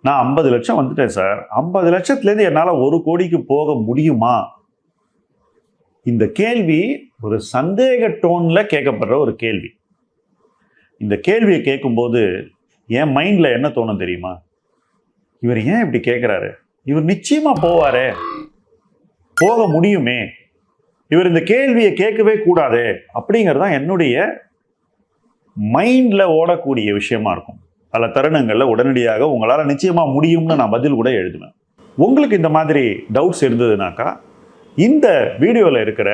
நான் 50 லட்சம் வந்துட்டேன் சார், 50 லட்சத்துலேருந்து என்னால் 1 கோடிக்கு போக முடியுமா? இந்த கேள்வி ஒரு சந்தேக டோனில் கேட்கப்படுற ஒரு கேள்வி. இந்த கேள்வியை கேட்கும்போது என் மைண்டில் என்ன தோணும் தெரியுமா? இவர் ஏன் இப்படி கேட்குறாரு? இவர் நிச்சயமாக போவாரே, போக முடியுமே, இவர் இந்த கேள்வியை கேட்கவே கூடாது அப்படிங்கிறது தான் என்னுடைய மைண்டில் ஓடக்கூடிய விஷயமா இருக்கும். பல தருணங்களில் உடனடியாக உங்களால் நிச்சயமாக முடியும்னு நான் பதில் கூட எழுதுவேன். உங்களுக்கு இந்த மாதிரி டவுட்ஸ் இருந்ததுனாக்கா இந்த வீடியோவில் இருக்கிற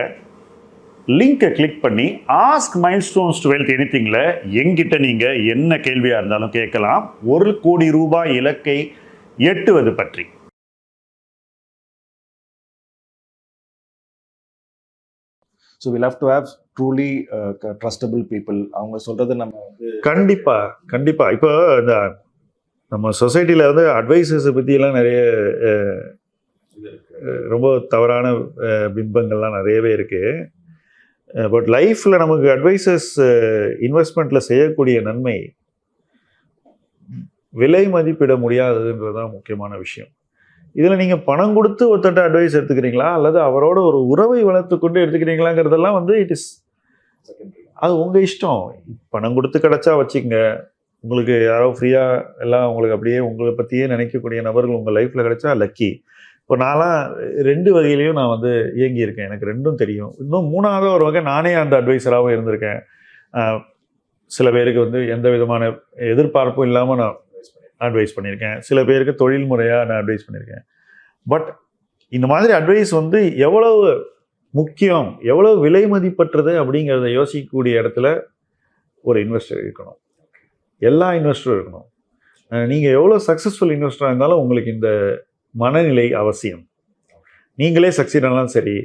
லிங்கை கிளிக் பண்ணி ஆஸ்க் மைல்ஸ்டோன்ஸ் டு வெல்த் எனிதிங்ல எங்கிட்ட நீங்கள் என்ன கேள்வியாக இருந்தாலும் கேட்கலாம். 1 கோடி ரூபாய் இலக்கை எட்டுவது பற்றி. So we'll have to have truly trustable people. அவங்க சொல்றது நம்ம வந்து கண்டிப்பா இப்போ இந்த நம்ம சொசைட்டியில் வந்து அட்வைசர்ஸை பற்றியெல்லாம் நிறைய ரொம்ப தவறான பிம்பங்கள்லாம் நிறையவே இருக்குது. பட் லைஃப்பில் நமக்கு அட்வைசர்ஸ் இன்வெஸ்ட்மெண்ட்டில் செய்யக்கூடிய நன்மை விலை மதிப்பிட முடியாததுன்றது தான் முக்கியமான விஷயம். இதில் நீங்கள் பணம் கொடுத்து ஒருத்தட்ட அட்வைஸ் எடுத்துக்கிறீங்களா அல்லது அவரோட ஒரு உறவை வளர்த்து கொண்டு எடுத்துக்கிறீங்களாங்கிறதெல்லாம் வந்து அது உங்கள் இஷ்டம். பணம் கொடுத்து கிடச்சா வச்சுக்கங்க, உங்களுக்கு யாரோ ஃப்ரீயாக எல்லாம் உங்களுக்கு அப்படியே உங்களை பற்றியே நினைக்கக்கூடிய நபர்கள் உங்கள் லைஃப்பில் கிடைச்சா லக்கி. இப்போ நான்லாம் 2 வகையிலையும் நான் வந்து இயங்கியிருக்கேன், எனக்கு 2ம் தெரியும். இன்னும் 3வது ஒரு வகை நானே அந்த அட்வைஸராகவும் இருந்திருக்கேன். சில பேருக்கு வந்து எந்த விதமான எதிர்பார்ப்பும் இல்லாமல் நான் அட்வைஸ் பண்ணியிருக்கேன், சில பேருக்கு தொழில் முறையாக நான் அட்வைஸ் பண்ணியிருக்கேன். பட் இந்த மாதிரி அட்வைஸ் வந்து எவ்வளவு முக்கியம், எவ்வளவு விலை மதிப்பற்றது அப்படிங்கிறத யோசிக்கக்கூடிய இடத்துல ஒரு இன்வெஸ்டர் இருக்கணும். எல்லா இன்வெஸ்டரும் இருக்கணும். நீங்கள் எவ்வளோ சக்ஸஸ்ஃபுல் இன்வெஸ்டராக இருந்தாலும் உங்களுக்கு இந்த மனநிலை அவசியம். நீங்களே சக்சீட் ஆனாலும் சரி,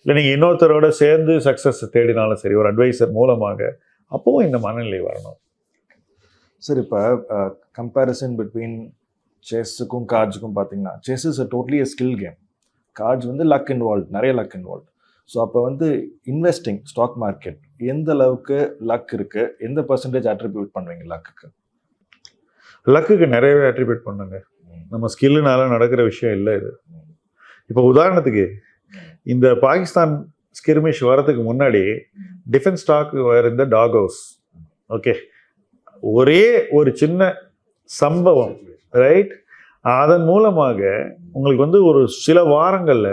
இல்லை நீங்கள் இன்னொருத்தரோட சேர்ந்து சக்ஸஸ் தேடினாலும் சரி, ஒரு அட்வைசர் மூலமாக, அப்போவும் இந்த மனநிலை வரணும். சார் இப்போ கம்பேரிசன் பிட்வீன் செஸ்ஸுக்கும் கார்ட்ஸுக்கும் பார்த்தீங்கன்னா, chess is a totally a skill game. Cards வந்து லக் இன்வால்வ், நிறைய லக் இன்வால்வ். ஸோ அப்போ வந்து இன்வெஸ்டிங் ஸ்டாக் மார்க்கெட் எந்த அளவுக்கு லக் இருக்குது, எந்த பர்சன்டேஜ் அட்ரிபியூட் பண்ணுவீங்க லக்குக்கு? லக்குக்கு நிறையவே அட்ரிபியூட் பண்ணுங்க. நம்ம ஸ்கில்லுனால நடக்கிற விஷயம் இல்லை இது. இப்போ உதாரணத்துக்கு இந்த பாகிஸ்தான் ஸ்கிர்மிஷ் வரதுக்கு முன்னாடி டிஃபென்ஸ் ஸ்டாக் இருந்த டாக் ஹவுஸ், ஓகே, ஒரே ஒரு சின்ன சம்பவம், ரைட், அதன் மூலமாக உங்களுக்கு வந்து ஒரு சில வாரங்களில்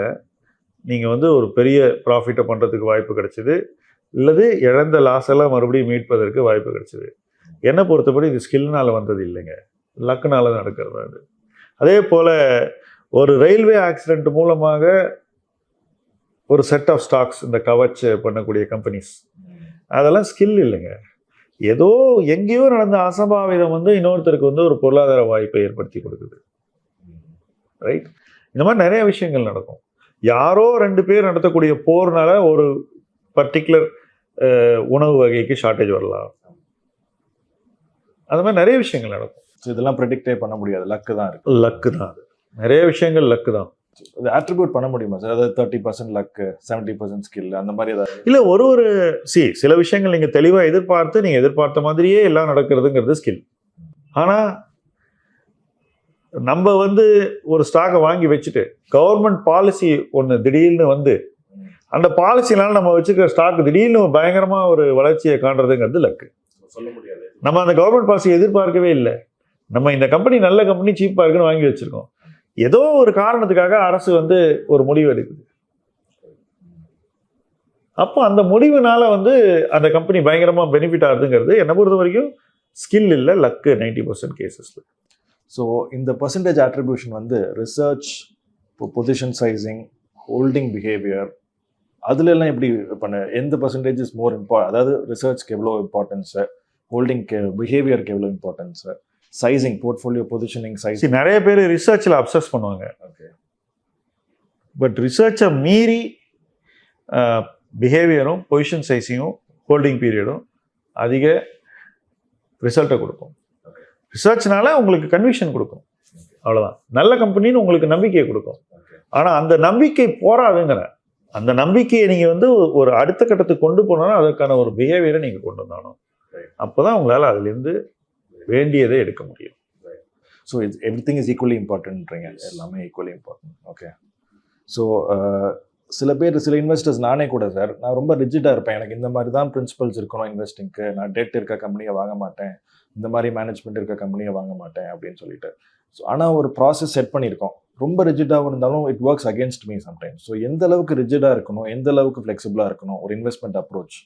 நீங்கள் வந்து ஒரு பெரிய ப்ராஃபிட்டை பண்ணுறதுக்கு வாய்ப்பு கிடைச்சிது, இல்லது இழந்த லாஸ் எல்லாம் மறுபடியும் மீட்பதற்கு வாய்ப்பு கிடைச்சிது. என்னை பொறுத்தபடி இது ஸ்கில்னால் வந்தது இல்லைங்க, லக்குனால நடக்கிறது அது. அதே போல் ஒரு ரயில்வே ஆக்சிடென்ட் மூலமாக ஒரு செட் ஆஃப் ஸ்டாக்ஸ், இந்த கவச் பண்ணக்கூடிய கம்பெனிஸ், அதெல்லாம் ஸ்கில் இல்லைங்க, ஏதோ எங்கேயோ நடந்த அசம்பாவிதம் வந்து இன்னொருத்தருக்கு வந்து ஒரு பொருளாதார வாய்ப்பை ஏற்படுத்தி கொடுக்குது, ரைட். இந்த மாதிரி நிறைய விஷயங்கள் நடக்கும். யாரோ 2 பேர் நடத்தக்கூடிய போர்னால ஒரு பர்டிகுலர் உணவு வகைக்கு ஷார்ட்டேஜ் வரலாம். அது மாதிரி நிறைய விஷயங்கள் நடக்கும். ஸோ இதெல்லாம் ப்ரெடிக்டே பண்ண முடியாது, லக்கு தான் இருக்கு. லக்கு தான், நிறைய விஷயங்கள் லக்கு தான். இது அட்ரிபியூட் பண்ண முடியுமா சார்? அதாவது 30% லக்கு, 70% ஸ்கில், அந்த மாதிரி ஏதாவது? இல்லை, ஒரு சில விஷயங்கள் நீங்கள் தெளிவாக எதிர்பார்த்து நீங்கள் எதிர்பார்த்த மாதிரியே எல்லாம் நடக்கிறதுங்கிறது ஸ்கில். ஆனால் நம்ம வந்து ஒரு ஸ்டாக்கை வாங்கி வச்சுட்டு கவர்மெண்ட் பாலிசி ஒன்று திடீர்னு வந்து அந்த பாலிசினால நம்ம வச்சுக்கிற ஸ்டாக் திடீர்னு பயங்கரமாக ஒரு வளர்ச்சியை காண்றதுங்கிறது லக்கு. சொல்ல முடியாது. நம்ம அந்த கவர்மெண்ட் பாலிசியை எதிர்பார்க்கவே இல்லை, நம்ம இந்த கம்பெனி நல்ல கம்பெனி, சீப்பாக இருக்குன்னு வாங்கி வச்சுருக்கோம். ஏதோ ஒரு காரணத்துக்காக அரசு வந்து ஒரு முடிவு எடுக்குது. அப்போ அந்த முடிவுனால வந்து அந்த கம்பெனி பயங்கரமாக பெனிஃபிட் ஆகுதுங்கிறது என்னை பொறுத்த வரைக்கும் ஸ்கில் இல்லை, லக்கு 90% கேசஸில். ஸோ இந்த பர்சன்டேஜ் அட்ரிபியூஷன் வந்து research, position sizing, holding behaviour, அதுலெல்லாம் எப்படி பண்ண, எந்த பர்சன்டேஜ் இஸ் மோர் அதாவது ரிசர்ச்க்கு எவ்வளோ இம்பார்ட்டன்ஸு, ஹோல்டிங்க்கு பிஹேவியருக்கு எவ்வளோ importance, sizing, portfolio positioning, sizing. நிறைய பேர் ரிசர்ச்சில் அப்சஸ் பண்ணுவாங்க. ஓகே, பட் ரிசர்ச்சை மீறி பிஹேவியரும் பொசிஷன் சைஸிங்கும் ஹோல்டிங் பீரியடும் அதிக ரிசல்ட்டை கொடுக்கும். ரிசர்ச்னால உங்களுக்கு கன்விக்ஷன் கொடுக்கும், அவ்வளோதான். நல்ல கம்பெனின்னு உங்களுக்கு நம்பிக்கையை கொடுக்கும். ஆனால் அந்த நம்பிக்கை போராதுங்கிற, அந்த நம்பிக்கையை நீங்கள் வந்து ஒரு அடுத்த கட்டத்துக்கு கொண்டு போனாலும் அதற்கான ஒரு பிஹேவியரை நீங்கள் கொண்டு வந்தாலும் அப்போ தான் உங்களால் அதுலேருந்து வேண்டியதை எடுக்க முடியும். So it's everything is equally இம்பார்ட்டன்ட்றீங்க, எல்லாமே ஈக்குவலி இம்பார்ட்டன்ட். ஓகே. ஸோ சில பேர், சில இன்வெஸ்டர்ஸ், நானே கூட சார், நான் ரொம்ப ரிஜிடாக இருப்பேன். எனக்கு இந்த மாதிரி தான் பிரின்சிபல்ஸ் இருக்கணும் இன்வெஸ்டிங்க்கு, நான் டெட் இருக்க கம்பெனியை வாங்க மாட்டேன், இந்த மாதிரி மேனேஜ்மெண்ட் இருக்க கம்பெனியை வாங்க மாட்டேன் அப்படின்னு சொல்லிட்டு. ஸோ ஆனால் ஒரு ப்ராசஸ் செட் பண்ணியிருக்கோம். ரொம்ப ரிஜிடாக இருந்தாலும் it works against me sometimes. So எந்த அளவுக்கு ரிஜிடாக இருக்கணும், எந்த அளவுக்கு ஃப்ளெக்சிபிளாக இருக்கணும் ஒரு இன்வெஸ்ட்மெண்ட் அப்ரோச்?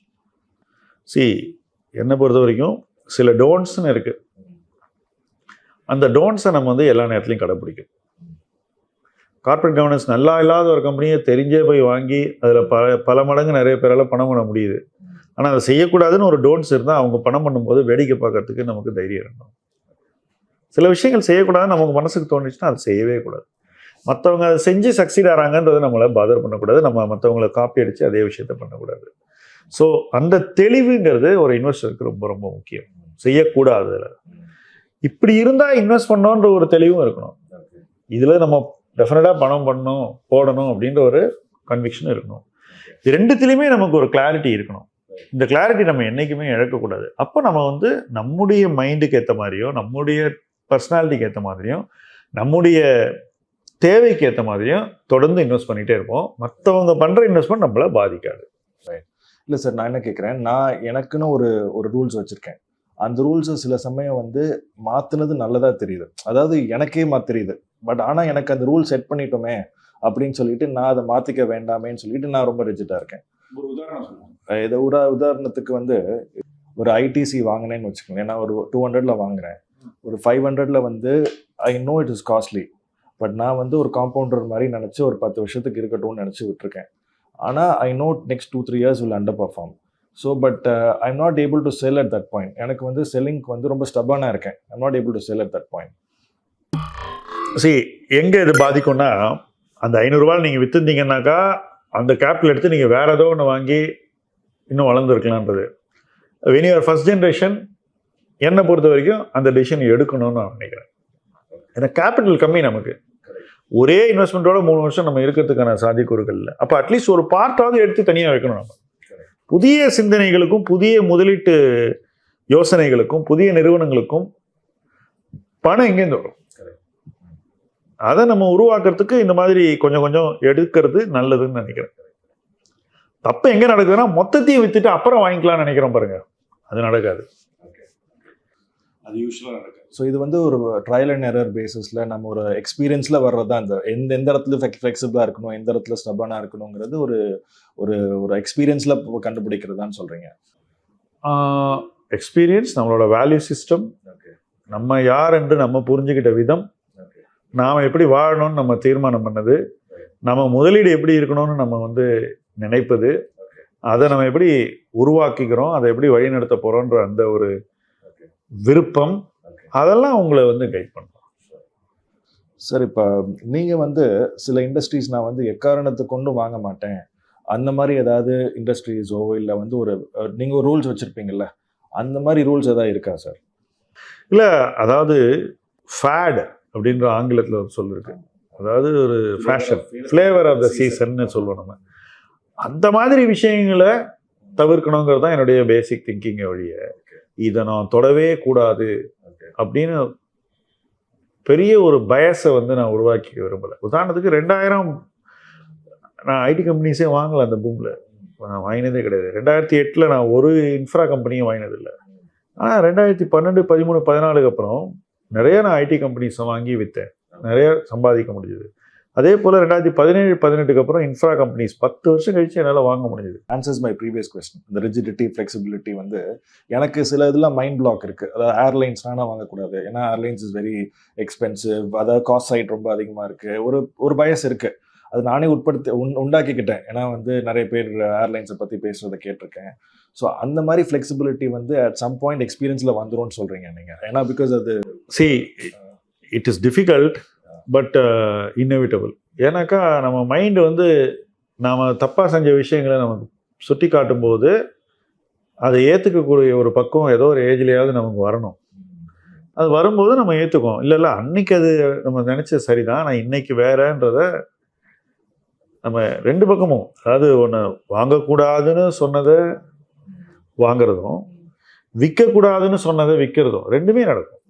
என்னை பொறுத்த வரைக்கும் சில டோன்ட்ஸ்னு இருக்கு. அந்த டோன்ட்ஸை நம்ம வந்து எல்லா நேரத்துலையும் கடைப்பிடிக்கும். கார்ப்பரேட் கவர்னன்ஸ் நல்லா இல்லாத ஒரு கம்பெனியை தெரிஞ்சே போய் வாங்கி அதில் பல மடங்கு நிறைய பேரால் பணம் பண்ண முடியுது. ஆனால் அதை செய்யக்கூடாதுன்னு ஒரு டோன்ட்ஸ் இருந்தால் அவங்க பணம் பண்ணும்போது வேடிக்கை பார்க்கறதுக்கு நமக்கு தைரியம் இருக்கணும். சில விஷயங்கள் செய்யக்கூடாதுன்னு நமக்கு மனசுக்கு தோணுச்சுன்னா அதை செய்யவே கூடாது. மற்றவங்க அதை செஞ்சு சக்சீட் ஆகிறாங்கன்றதை நம்மளை பாதர் பண்ணக்கூடாது. நம்ம மற்றவங்களை காப்பி அடித்து அதே விஷயத்த பண்ணக்கூடாது. ஸோ அந்த தெளிவுங்கிறது ஒரு இன்வெஸ்டருக்கு ரொம்ப ரொம்ப முக்கியம். செய்யக்கூடாது. இப்படி இருந்தால் இன்வெஸ்ட் பண்ணோன்ற ஒரு தெளிவும் இருக்கணும். இதில் நம்ம டெஃபினட்டாக பணம் பண்ணணும், போடணும் அப்படின்ற ஒரு கன்விக்ஷன் இருக்கணும். இது ரெண்டுத்திலையுமே நமக்கு ஒரு கிளாரிட்டி இருக்கணும். இந்த கிளாரிட்டி நம்ம என்றைக்குமே இழக்கக்கூடாது. அப்போ நம்ம வந்து நம்முடைய மைண்டுக்கு ஏற்ற மாதிரியும், நம்முடைய பர்சனாலிட்டிக்கு ஏற்ற மாதிரியும், நம்முடைய தேவைக்கு ஏற்ற மாதிரியும் தொடர்ந்து இன்வெஸ்ட் பண்ணிகிட்டே இருப்போம். மற்றவங்க பண்ணுற இன்வெஸ்ட்மெண்ட் நம்மளை பாதிக்காது. இல்லை சார், நான் என்ன கேட்குறேன், நான் எனக்குன்னு ஒரு ரூல்ஸ் வச்சுருக்கேன். அந்த ரூல்ஸை சில சமயம் வந்து மாற்றினது நல்லதாக தெரியுது, அதாவது எனக்கே தெரியுது. பட் ஆனால் எனக்கு அந்த ரூல் செட் பண்ணிட்டோமே அப்படின்னு சொல்லிட்டு நான் அதை மாற்றிக்க வேண்டாமேன்னு சொல்லிட்டு நான் ரொம்ப ரிஜிட்டாக இருக்கேன். ஒரு உதாரணம் சொல்லுங்கள். இதை உதாரணத்துக்கு வந்து ஒரு ஐடிசி வாங்கினேன்னு வச்சுக்கோங்க. நான் ஒரு 200 வாங்குறேன். ஒரு 500 வந்து I know it is costly. But நான் வந்து ஒரு காம்பவுண்டர் மாதிரி நினச்சி ஒரு 10 வருஷத்துக்கு இருக்கட்டும்னு நினச்சி விட்டுருக்கேன். ஆனால் I know next 2-3 years will under perform. So but I am not able to sell at that point. எனக்கு வந்து செல்லிங்க்கு வந்து ரொம்ப ஸ்டபானாக இருக்கேன். I am not able to sell at that point. எங்கே இது பாதிக்கும்னா, அந்த 500 ரூபாய் நீங்கள் விற்றுருந்தீங்கன்னாக்கா அந்த கேபிட்டல் எடுத்து நீங்கள் வேறு ஏதோ ஒன்று வாங்கி இன்னும் வளர்ந்துருக்கலான்றது. When you are first generation, என்னை பொறுத்த வரைக்கும் அந்த டெசிஷன் எடுக்கணும்னு நான் நினைக்கிறேன். ஏன்னா கேபிட்டல் கம்மி நமக்கு. ஒரே இன்வெஸ்ட்மெண்ட்டோட 3 வருஷம் நம்ம இருக்கிறதுக்கான சாத்தியக்கூறுகள் இல்லை. அப்போ அட்லீஸ்ட் ஒரு பார்ட்டாவது எடுத்து தனியாக வைக்கணும். நம்ம புதிய சிந்தனைகளுக்கும், புதிய முதலீட்டு யோசனைகளுக்கும், புதிய நிறுவனங்களுக்கும் பணம் எங்கேருந்து வரும்? அதை நம்ம உருவாக்குறதுக்கு இந்த மாதிரி கொஞ்சம் கொஞ்சம் எடுக்கிறது நல்லதுன்னு நினைக்கிறேன். தப்பு எங்கே நடக்குதுன்னா, மொத்தத்தையும் வித்துட்டு அப்புறம் வாங்கிக்கலாம்னு நினைக்கிறோம் பாருங்க, அது நடக்காது. அது யூஸ்வலாக நடக்காது. ஸோ இது வந்து ஒரு ட்ரையல் அண்ட் எரர் பேசிஸில் நம்ம ஒரு எக்ஸ்பீரியன்ஸில் வர்றது தான். இந்த எந்த இடத்துல ஃப்ளெக்சிபிளாக இருக்கணும், எந்த இடத்துல ஸ்டபானாக இருக்கணுங்கிறது ஒரு ஒரு ஒரு எக்ஸ்பீரியன்ஸில் கண்டுபிடிக்கிறதான்னு சொல்கிறீங்க. எக்ஸ்பீரியன்ஸ், நம்மளோட வேல்யூ சிஸ்டம், நம்ம யார் என்று நம்ம புரிஞ்சுக்கிட்ட விதம், நாம் எப்படி வாழணும்னு நம்ம தீர்மானம் பண்ணது, நம்ம முதலீடு எப்படி இருக்கணும்னு நம்ம வந்து நினைப்பது, அதை நம்ம எப்படி உருவாக்கிக்கிறோம், அதை எப்படி வழிநடத்த போகிறோன்ற அந்த ஒரு விருப்பம், அதெல்லாம் உங்களை வந்து கைட் பண்ணுறோம். சார், இப்போ நீங்கள் வந்து சில இண்டஸ்ட்ரீஸ் நான் வந்து எக்காரணத்தை கொண்டு வாங்க மாட்டேன், அந்த மாதிரி ஏதாவது இண்டஸ்ட்ரீஸோ இல்லை வந்து ஒரு நீங்கள் ஒரு ரூல்ஸ் வச்சுருப்பீங்கள்ல, அந்த மாதிரி ரூல்ஸ் எதாவது இருக்கா சார்? இல்லை, அதாவது ஃபேட் அப்படின்ற ஆங்கிலத்தில் ஒரு சொல் இருக்கு. அதாவது ஒரு ஃபேஷன், ஃப்ளேவர் ஆஃப் த சீசன்னு சொல்லுவோம் நம்ம. அந்த மாதிரி விஷயங்களை தவிர்க்கணுங்கிறது தான் என்னுடைய பேசிக் திங்கிங்கை ஒழிய, இதை நான் தொடவே கூடாது அப்படின்னு பெரிய ஒரு பயஸை வந்து நான் உருவாக்கி விரும்பலை. உதாரணத்துக்கு 2000 நான் ஐடி கம்பெனிஸே வாங்கலை. அந்த பூமில் நான் வாங்கினதே கிடையாது. 2008 நான் ஒரு இன்ஃப்ரா கம்பெனியும் வாங்கினதில்லை. ஆனால் 2012, 13, 14 அப்புறம் நிறைய நான் ஐடி கம்பெனிஸை வாங்கி விற்றேன், நிறைய சம்பாதிக்க முடிஞ்சுது. அதே போல் 2017, 18 அப்புறம் இன்ஃப்ரா கம்பெனிஸ் 10 வருஷம் கழிச்சு என்னால் வாங்க முடிஞ்சுது. Answers my previous question. இந்த ரிஜிடிட்டி, ஃப்ளெக்சிபிலிட்டி வந்து எனக்கு சில இதெல்லாம் மைண்ட் பிளாக் இருக்குது. அதாவது ஏர்லைன்ஸ்னால் வாங்கக்கூடாது, ஏன்னா ஏர்லைன்ஸ் இஸ் வெரி எக்ஸ்பென்சிவ், அதாவது காஸ்ட் சைட் ரொம்ப அதிகமாக இருக்குது, ஒரு பயஸ் இருக்குது. அது நானே உண்டாக்கிக்கிட்டேன். ஏன்னா வந்து நிறைய பேர் ஏர்லைன்ஸை பற்றி பேசுகிறத கேட்டிருக்கேன். ஸோ அந்த மாதிரி ஃப்ளெக்சிபிலிட்டி வந்து அட் சம் பாயிண்ட் எக்ஸ்பீரியன்ஸில் வந்துரும்னு சொல்கிறீங்க நீங்கள். ஏன்னா பிகாஸ் அது it is difficult but inevitable. ஏன்னாக்கா நம்ம மைண்டு வந்து நாம் தப்பாக செஞ்ச விஷயங்களை நமக்கு சுட்டி காட்டும்போது அதை ஏற்றுக்கக்கூடிய ஒரு பக்கம் ஏதோ ஒரு ஏஜ்லேயாவது நமக்கு வரணும். அது வரும்போது நம்ம ஏற்றுக்கோம். இல்லை அன்னைக்கு அது நம்ம நினச்சது சரிதான், நான் இன்னைக்கு வேறன்றதை நம்ம ரெண்டு பக்கமும், அதாவது ஒன்று வாங்கக்கூடாதுன்னு சொன்னதை வாங்கிறதும், விற்கக்கூடாதுன்னு சொன்னதை விற்கிறதும், ரெண்டுமே நடக்கும்.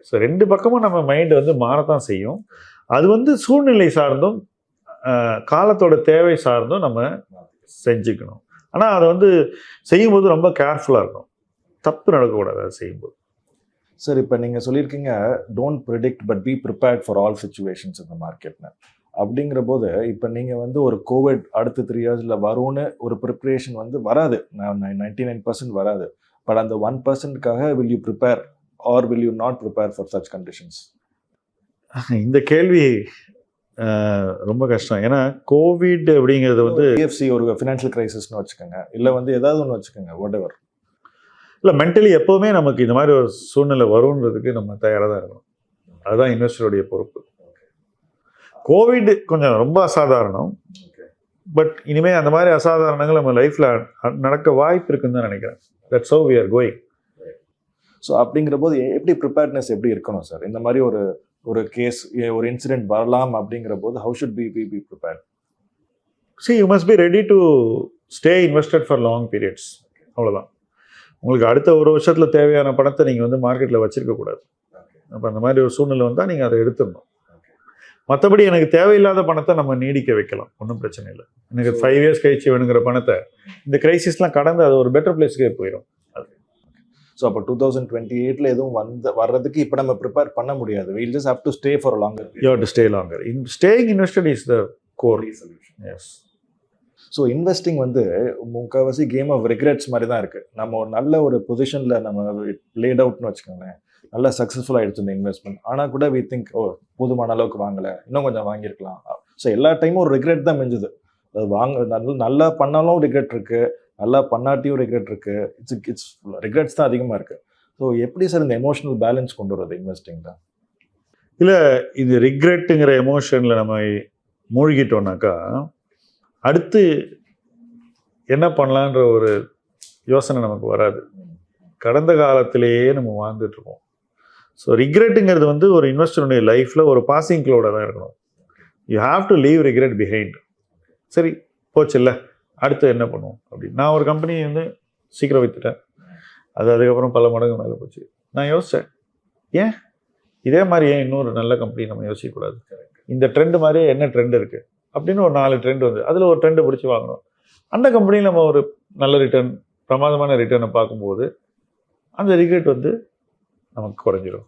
ஸோ ரெண்டு பக்கமும் நம்ம மைண்டு வந்து மாறத்தான் செய்யும். அது வந்து சூழ்நிலை சார்ந்தும் காலத்தோட தேவை சார்ந்தும் நம்ம செஞ்சுக்கணும். ஆனால் அதை வந்து செய்யும்போது ரொம்ப கேர்ஃபுல்லாக இருக்கணும், தப்பு நடக்கக்கூடாது அதை செய்யும்போது. சார், இப்போ நீங்கள் சொல்லியிருக்கீங்க don't predict but be prepared for all situations இந்த மார்க்கெட்னு. அப்படிங்கிற போது இப்போ நீங்கள் வந்து ஒரு கோவிட் அடுத்த 3 இயர்ஸில் வரும்னு ஒரு ப்ரிப்ரேஷன் வந்து வராது, 99% வராது. பட் அந்த 1%க்காக will you prepare or will you not prepare for such conditions? இந்த கேள்வி ரொம்ப கஷ்டம். ஏன்னா கோவிட் அப்படிங்கிறது வந்து பிஎஃப்சி ஒரு ஃபினான்ஷியல் கிரைசிஸ்னு வச்சுக்கோங்க, இல்லை வந்து ஏதாவது ஒன்று வச்சுக்கோங்க, வாட் எவர். இல்லை, மென்டலி எப்போவுமே நமக்கு இந்த மாதிரி ஒரு சூழ்நிலை வரும்ன்றதுக்கு நம்ம தயாராக தான் இருக்கணும். அதுதான் இன்வெஸ்டருடைய பொறுப்பு. கோவிட் கொஞ்சம் ரொம்ப அசாதாரணம், பட் இனிமேல் அந்த மாதிரி அசாதாரணங்கள் நம்ம லைஃப்பில் நடக்க வாய்ப்பு இருக்குன்னு தான் நினைக்கிறேன். That's how we are going. So அப்படிங்கிற போது எப்படி ப்ரிப்பேர்ட்னஸ் எப்படி இருக்கணும் சார்? இந்த மாதிரி ஒரு கேஸ், ஒரு இன்சிடென்ட் வரலாம் அப்படிங்கிற போது how should be prepared? See, you must be ready to stay invested for long periods. அவ்வளோதான். உங்களுக்கு அடுத்த ஒரு வருஷத்தில் தேவையான பணத்தை நீங்கள் வந்து மார்க்கெட்டில் வச்சுருக்கக்கூடாது. அப்போ அந்த மாதிரி ஒரு சூழ்நிலை வந்தால் நீங்கள் அதை எடுத்துடணும். மற்றபடி எனக்கு தேவையில்லாத பணத்தை நம்ம நீடிக்க வைக்கலாம், ஒன்றும் பிரச்சனை இல்லை. எனக்கு 5 இயர்ஸ் கழிச்சு வேணுங்கிற பணத்தை இந்த கிரைசிஸ்லாம் கடந்து அது ஒரு பெட்டர் பிளேஸ்க்கே போயிடும். ஸோ அப்போ 2028 எதுவும் வர்றதுக்கு இப்போ நம்ம ப்ரிப்பேர் பண்ண முடியாது. we'll just have to stay for a longer period. You have to stay longer. Staying invested is the core solution. Yes. So investing வந்து முக்கால்வாசி கேம் ஆஃப் ரிக்ரெட்ஸ் மாதிரி தான் இருக்குது. நம்ம ஒரு நல்ல ஒரு பொசிஷனில் நம்ம லேட் அவுட்னு வச்சுக்கோங்களேன், நல்லா சக்ஸஸ்ஃபுல்லாக ஆகிடுச்சு இந்த இன்வெஸ்ட்மெண்ட். ஆனால் கூட வி திங்க் போதுமான அளவுக்கு வாங்கலை, இன்னும் கொஞ்சம் வாங்கியிருக்கலாம். ஸோ எல்லா டைமும் ஒரு ரிக்ரெட் தான் மெஞ்சுது. அது நல்லா பண்ணாலும் ரிக்ரெட் இருக்குது, நல்லா பண்ணாட்டியும் ரிக்ரெட் இருக்குது. இட்ஸ் ரிக்ரெட்ஸ் தான் அதிகமாக இருக்குது. ஸோ எப்படி சார் இந்த எமோஷனல் பேலன்ஸ் கொண்டு வர்றது இன்வெஸ்டிங் தான்? இல்லை, இது ரிக்ரெட்டுங்கிற எமோஷனில் நம்ம மூழ்கிட்டோம்னாக்கா அடுத்து என்ன பண்ணலான்ற ஒரு யோசனை நமக்கு வராது. கடந்த காலத்திலேயே நம்ம வாழ்ந்துட்டுருக்கோம். ஸோ ரிக்ரெட்டுங்கிறது வந்து ஒரு இன்வெஸ்டருடைய லைஃப்பில் ஒரு பாசிங் க்ளோட தான் இருக்கணும். You have to leave regret behind. சரி, போச்சு இல்லை, அடுத்து என்ன பண்ணுவோம் அப்படின்னு. நான் ஒரு கம்பெனியை வந்து சீக்கிரம் விற்றுட்டேன், அது அதுக்கப்புறம் பல மடங்கு மேலே போச்சு. நான் யோசித்தேன், ஏன் இதே மாதிரி ஏன் இன்னொரு நல்ல கம்பெனி நம்ம யோசிக்கக்கூடாது? இந்த ட்ரெண்டு மாதிரியே என்ன ட்ரெண்ட் இருக்குது அப்படின்னு ஒரு 4 ட்ரெண்ட் வந்து அதில் ஒரு ட்ரெண்டை பிடிச்சி வாங்கணும். அந்த கம்பெனியில் நம்ம ஒரு நல்ல ரிட்டர்ன், பிரமாதமான ரிட்டர்னை பார்க்கும்போது அந்த ரிக்ரெட் வந்து நமக்கு குறைஞ்சிடும்.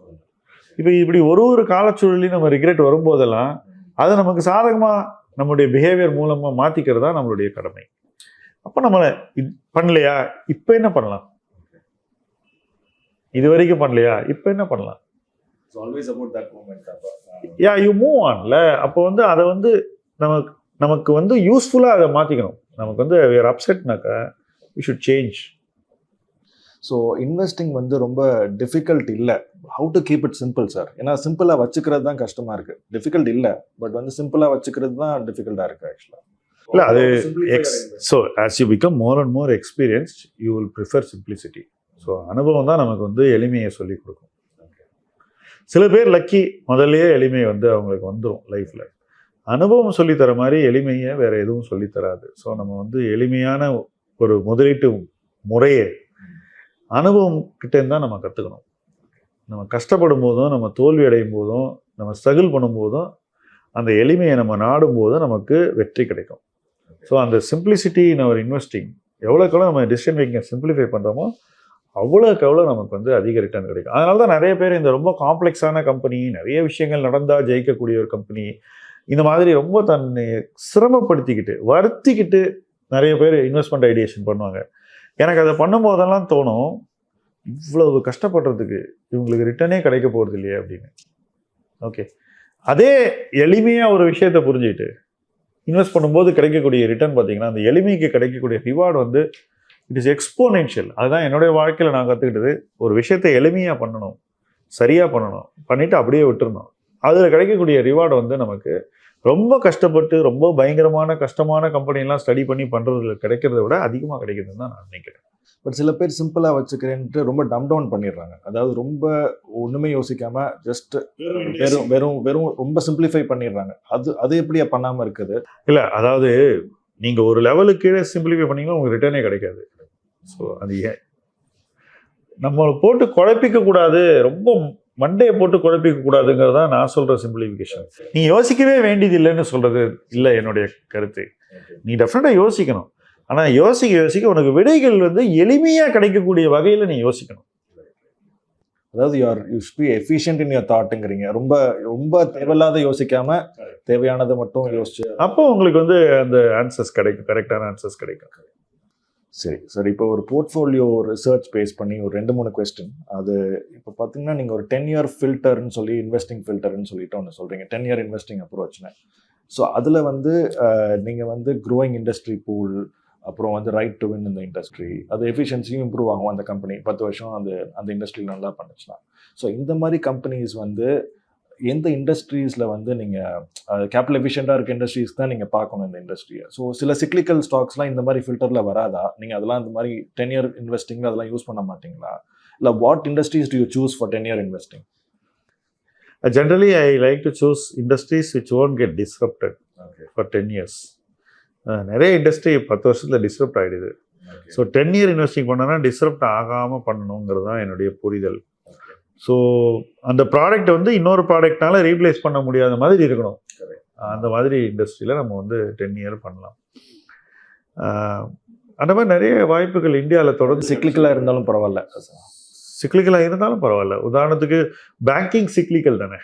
இப்போ இப்படி ஒரு காலச்சூழலையும் நம்ம ரிக்ரெட் வரும்போதெல்லாம் அதை நமக்கு சாதகமாக நம்மளுடைய பிஹேவியர் மூலமாக மாற்றிக்கிறது தான் நம்மளுடைய கடமை. அப்போ நம்மளை பண்ணலையா, இப்போ என்ன பண்ணலாம்? இது வரைக்கும் பண்ணலையா, இப்போ என்ன பண்ணலாம்? யா, யூ மூவ் ஆன்ல. அப்போ வந்து அதை வந்து நமக்கு வந்து யூஸ்ஃபுல்லாக அதை மாற்றிக்கணும். நமக்கு வந்து we are upsetனாக்கா we should change. So investing வந்து ரொம்ப டிஃபிகல்ட் இல்லை. How to keep it simple sir? ஏன்னா சிம்பிளாக வச்சுக்கிறது தான் கஷ்டமாக இருக்குது. டிஃபிகல்ட் இல்லை, பட் வந்து சிம்பிளாக வச்சுக்கிறது தான் டிஃபிகல்ட்டாக இருக்குது ஆக்சுவலாக. இல்லை, அது so as you become more and more experienced you will prefer simplicity. So அனுபவம் தான் நமக்கு வந்து எளிமையை சொல்லிக் கொடுக்கும். சில பேர் லக்கி, முதல்லையே எளிமை வந்து அவங்களுக்கு வந்துடும் லைஃப்பில். அனுபவம் சொல்லித்தர மாதிரி எளிமையை வேறு எதுவும் சொல்லித்தராது. ஸோ நம்ம வந்து எளிமையான ஒரு முதலீட்டு முறையை அனுபவம் கிட்டேருந்து தான் நம்ம கற்றுக்கணும். நம்ம கஷ்டப்படும் போதும், நம்ம தோல்வி அடையும் போதும், நம்ம ஸ்ட்ரகிள் பண்ணும்போதும், அந்த எளிமையை நம்ம நாடும் போதும் நமக்கு வெற்றி கிடைக்கும். ஸோ அந்த சிம்பிளிசிட்டி இன் அவர் இன்வெஸ்டிங், எவ்வளோக்கு நம்ம டிசிஷன் மேக்கிங்கை சிம்பிளிஃபை பண்ணுறோமோ அவ்வளோக்கு எவ்வளோ நமக்கு வந்து அதிக ரிட்டர்ன் கிடைக்கும். அதனால தான் நிறைய பேர் இந்த ரொம்ப காம்ப்ளெக்ஸான கம்பெனி, நிறைய விஷயங்கள் நடந்தால் ஜெயிக்கக்கூடிய ஒரு கம்பெனி, இந்த மாதிரி ரொம்ப தன்னை சிரமப்படுத்திக்கிட்டு வருத்திக்கிட்டு நிறைய பேர் இன்வெஸ்ட்மெண்ட் ஐடியேஷன் பண்ணுவாங்க. எனக்கு அதை பண்ணும்போதெல்லாம் தோணும், இவ்வளவு கஷ்டப்படுறதுக்கு இவங்களுக்கு ரிட்டர்னே கிடைக்க போகிறது இல்லையே அப்படின்னு. ஓகே, அதே எளிமையாக ஒரு விஷயத்தை புரிஞ்சுக்கிட்டு இன்வெஸ்ட் பண்ணும்போது கிடைக்கக்கூடிய ரிட்டர்ன் பார்த்தீங்கன்னா, அந்த எளிமைக்கு கிடைக்கக்கூடிய ரிவார்டு வந்து இட் இஸ் எக்ஸ்போனென்ஷியல். அதுதான் என்னுடைய வாழ்க்கையில் நான் கற்றுக்கிட்டது. ஒரு விஷயத்தை எளிமையாக பண்ணணும், சரியாக பண்ணணும், பண்ணிவிட்டு அப்படியே விட்டுருணும். அதில் கிடைக்கக்கூடிய ரிவார்டு வந்து நமக்கு ரொம்ப கஷ்டப்பட்டு ரொம்ப பயங்கரமான கஷ்டமான கம்பெனிலாம் ஸ்டடி பண்ணி பண்ணுறதுல கிடைக்கிறத விட அதிகமாக கிடைக்குதுன்னு தான் நான் நினைக்கிறேன். பட் சில பேர் சிம்பிளாக வச்சுக்கிறேன்ட்டு ரொம்ப டம் டவுன் பண்ணிடுறாங்க. அதாவது ரொம்ப ஒன்றுமே யோசிக்காமல் ஜஸ்ட் வெறும் வெறும் வெறும் ரொம்ப சிம்பிளிஃபை பண்ணிடுறாங்க. அது எப்படியா பண்ணாமல் இருக்குது? இல்லை, அதாவது நீங்கள் ஒரு லெவலுக்கு கீழே சிம்பிளிஃபை பண்ணிங்கன்னா உங்களுக்கு ரிட்டர்னே கிடைக்காது. ஸோ அது ஏன் நம்மளை போட்டு குழப்பிக்க கூடாது, ரொம்ப மண்டையை போட்டு குழப்பிக்க கூடாதுங்கிறது தான் நான் சொல்கிற சிம்பிளிஃபிகேஷன். நீ யோசிக்கவே வேண்டியது இல்லைன்னு சொல்கிறது இல்லை என்னுடைய கருத்து. நீ டெஃபினட்டாக யோசிக்கணும். ஆனால் யோசிக்க உனக்கு விடைகள் வந்து எளிமையாக கிடைக்கக்கூடிய வகையில் நீ யோசிக்கணும். அதாவது you should be efficient in your தாட்டுங்கிறீங்க. ரொம்ப ரொம்ப தேவையில்லாத யோசிக்காம தேவையானதை மட்டும் யோசிச்சு அப்போ உங்களுக்கு வந்து அந்த ஆன்சர்ஸ் கிடைக்கும், கரெக்டான ஆன்சர்ஸ் கிடைக்கும். சரி சார், இப்போ ஒரு போர்ட்ஃபோலியோ ரிசர்ச் பேஸ் பண்ணி ஒரு 2-3 கொஸ்டின். அது இப்போ பார்த்தீங்கன்னா நீங்கள் ஒரு 10-year ஃபில்டர்னு சொல்லி இன்வெஸ்டிங் ஃபில்டர்னு சொல்லிட்டு ஒன்று சொல்கிறீங்க, 10-year இன்வெஸ்டிங் அப்ரோச்னு. ஸோ அதில் வந்து நீங்கள் வந்து க்ரோயிங் இண்டஸ்ட்ரி பூல், அப்புறம் வந்து ரைட் டு வின் இந்த இண்டஸ்ட்ரி, அது எஃபிஷியன்சியும் இம்ப்ரூவ் ஆகும். அந்த கம்பெனி 10 வருஷம் அந்த இண்டஸ்ட்ரியில் நல்லா பண்ணுச்சுன்னா. ஸோ இந்த மாதிரி கம்பெனிஸ் வந்து எந்த இண்டஸ்ட்ரீஸில் வந்து நீங்கள் கேபிட்டல் எஃபிஷியண்டாக இருக்க இண்டஸ்ட்ரீஸ் தான் நீங்கள் பார்க்கணும் இந்த இண்டஸ்ட்ரியை. ஸோ சில சிக்லிக்கல் ஸ்டாக்ஸ்லாம் இந்த மாதிரி ஃபில்டரில் வராதா? நீங்கள் அதெல்லாம் இந்த மாதிரி 10-year இன்வெஸ்டிங்கில் அதெல்லாம் யூஸ் பண்ண மாட்டீங்களா? இல்லை what industries to you choose for 10-year investing? Generally, I like to choose industries which won't get disrupted for 10 years. நிறைய இண்டஸ்ட்ரி 10 வருஷத்தில் டிஸ்ரப்ட் ஆகிடுது. ஸோ 10-year இன்வெஸ்டிங் பண்ணோன்னா டிஸ்ரப்ட் ஆகாமல் பண்ணணுங்கிறது தான் என்னுடைய புரிதல். ஸோ அந்த ப்ராடக்ட் வந்து இன்னொரு ப்ராடக்ட்னால ரீப்ளேஸ் பண்ண முடியாத மாதிரி இருக்கணும். அந்த மாதிரி இண்டஸ்ட்ரியில் நம்ம வந்து 10 year பண்ணலாம். அந்த மாதிரி நிறைய வாய்ப்புகள் இந்தியாவில் தொடர்ந்து சிக்லிக்கலாக இருந்தாலும் பரவாயில்ல, சிக்லிக்கலாக இருந்தாலும் பரவாயில்ல. உதாரணத்துக்கு பேங்கிங் சிக்லிக்கல் தானே,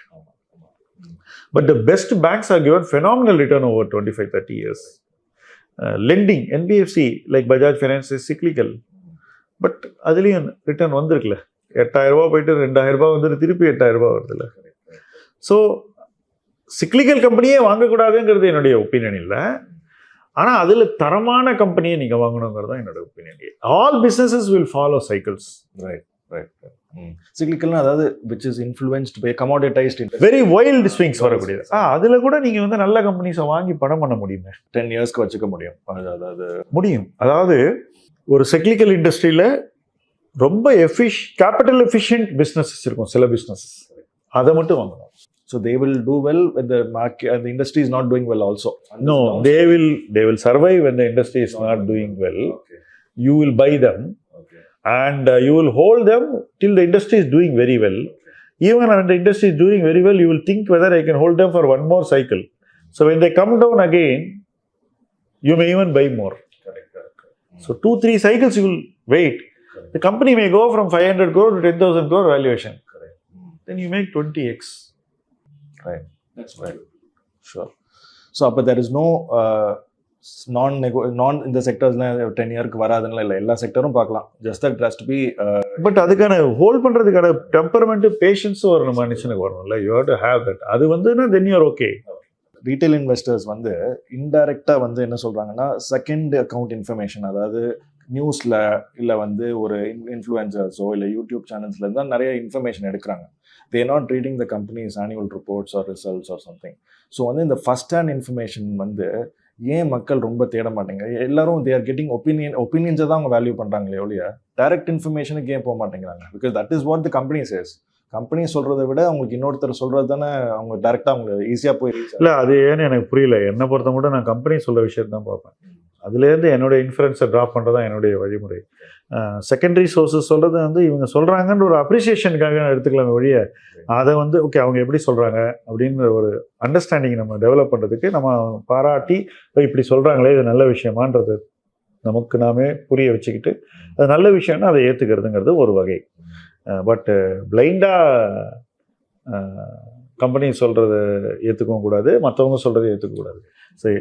but the best banks R given phenomenal return over 25-30 years. Lending, NBFC like Bajaj Finance is cyclical, but அதுலேயும் ரிட்டர்ன் வந்திருக்குல்ல. 8,000 ரூபா போயிட்டு 2,000 ரூபா வந்துட்டு திருப்பி 8,000 ரூபா வருதுல்ல. ஸோ சிக்லிக்கல் கம்பெனியே வாங்கக்கூடாதுங்கிறது என்னுடைய ஒப்பீனியன் இல்லை. ஆனால் அதில் தரமான கம்பெனியை நீங்கள் வாங்கணுங்கிறது தான் என்னோட opinion. All businesses will follow cycles. Right. சிக்லிக்கல்னா அதாவது which is influenced by commoditized industry, very wild swings வரக்கூடியது. அதில் கூட நீங்கள் வந்து நல்ல கம்பெனிஸை வாங்கி பணம் பண்ண முடியுமே, 10 yearsக்கு வச்சுக்க முடியும். அதாவது முடியும். அதாவது ஒரு சிக்லிக்கல் இண்டஸ்ட்ரியில் ரொம்ப கேபிட்டல் எஃபிஷியன்ட் பிஸ்னஸஸ் இருக்கும், சில பிஸ்னஸஸ். அதை மட்டும் வாங்கணும். So they will do well when the market and the industry is not doing well also. No, they will survive when the industry is not doing well. You will buy them and you will hold them till the industry is doing very well. Even when the industry is doing very well, you will think whether I can hold them for one more cycle. So when they come down again, you may even buy more. So 2-3 cycles you will wait. The company may go from 500 crore to 10,000 crore valuation. Then you make 20x. Right. That's right. Sure. So, but there is no non இந்த செக்டர்ஸ்லாம் 10 yearக்கு வராதுன்னு இல்லை, எல்லா செக்டரும் பார்க்கலாம். Just that has to be. But அதுக்கான hold பண்ணுறதுக்கான temperament patience ஒரு மனுஷனுக்கு வரணும்ல. You have to have that. அது வந்துன்னா then you are okay. Retail investors வந்து இன்டைரக்டாக வந்து என்ன சொல்கிறாங்கன்னா செகண்ட் அக்கௌண்ட் இன்ஃபர்மேஷன், அதாவது நியூஸில் இல்லை வந்து ஒரு இன்ஃப்ளூயன்சர்ஸோ இல்லை யூடியூப் சேனல்ஸ்லேருந்து தான் நிறைய இன்ஃபர்மேஷன் எடுக்கிறாங்க. they are not reading the company's annual reports or results or something. So வந்து இந்த ஃபர்ஸ்ட் ஹேண்ட் இன்ஃபர்மேஷன் வந்து ஏன் மக்கள் ரொம்ப தேட மாட்டேங்க? எல்லாரும் they are getting ஒப்பீனியன்ஸை தான் அவங்க வேல்யூ பண்ணுறாங்களே ஒழிய டைரக்ட் இன்ஃபர்மேஷனுக்கு ஏன் போக மாட்டேங்கிறாங்க? Because that is what the company says. Company சொல்கிறத விட அவங்களுக்கு இன்னொருத்தர் சொல்கிறது தானே அவங்க டேரெக்டாக அவங்க ஈஸியாக போய். இல்லை, அது ஏன்னு எனக்கு புரியல. என்னை பொறுத்த மட்டும் நான் கம்பெனி சொல்கிற விஷயத்தை தான் பார்ப்பேன். அதுலேருந்து என்னுடைய இன்ஃப்ளூயன்ஸை ட்ராப் பண்ணுறது தான் என்னுடைய வழிமுறை. செகண்டரி சோர்ஸஸ் சொல்கிறது வந்து இவங்க சொல்கிறாங்கன்ற ஒரு அப்ரிசியேஷனுக்காக எடுத்துக்கலாம் ஒழிய அதை வந்து ஓகே அவங்க எப்படி சொல்கிறாங்க அப்படின்ற ஒரு அண்டர்ஸ்டாண்டிங் நம்ம டெவலப் பண்ணுறதுக்கு நம்ம பாராட்டி இப்படி சொல்கிறாங்களே இது நல்ல விஷயமான்றது நமக்கு நாமே புரிய வச்சுக்கிட்டு அது நல்ல விஷயம்னா அதை ஏற்றுக்கிறதுங்கிறது ஒரு வகை. பட் பிளைண்டாக கம்பெனி சொல்கிறத ஏற்றுக்கவும் கூடாது, மற்றவங்க சொல்கிறத ஏற்றுக்கக்கூடாது. சரி,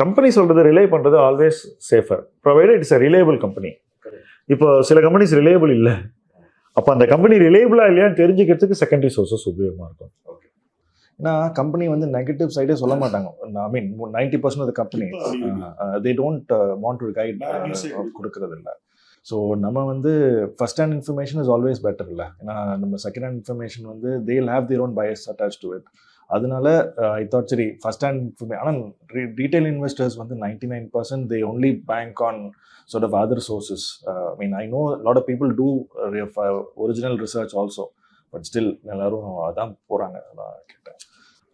கம்பெனி சொல்கிறத ரிலே பண்ணுறது always safer provided it's a reliable company. இப்போ சில கம்பெனிஸ் ரிலேபிள் இல்லை, அப்போ அந்த கம்பெனி ரிலேபிளாக இல்லையான்னு தெரிஞ்சுக்கிறதுக்கு செகண்டரி சோர்ஸஸ் உபயோகமாக இருக்கும். ஏன்னா கம்பெனி வந்து நெகட்டிவ் சைடே சொல்ல மாட்டாங்க. I mean 90% of the company they don't want to guide கொடுக்கறது இல்லை. ஸோ நம்ம வந்து first hand information is always better இல்லை. ஏன்னா நம்ம செகண்ட் ஹேண்ட் இன்ஃபர்மேஷன் வந்து they will have their own bias attach to it. அதனால ஐ தாட் சரி ஃபர்ஸ்ட் ஹேண்ட் இன்ஃபர்மேஷன். ஆனால் ரீட்டைல் இன்வெஸ்டர்ஸ் வந்து 99% they only bank on sort of other sources. I mean, I know a lot of people do original research also, but still எல்லாரும் அதான் போகிறாங்க. அதான் கேட்டேன்.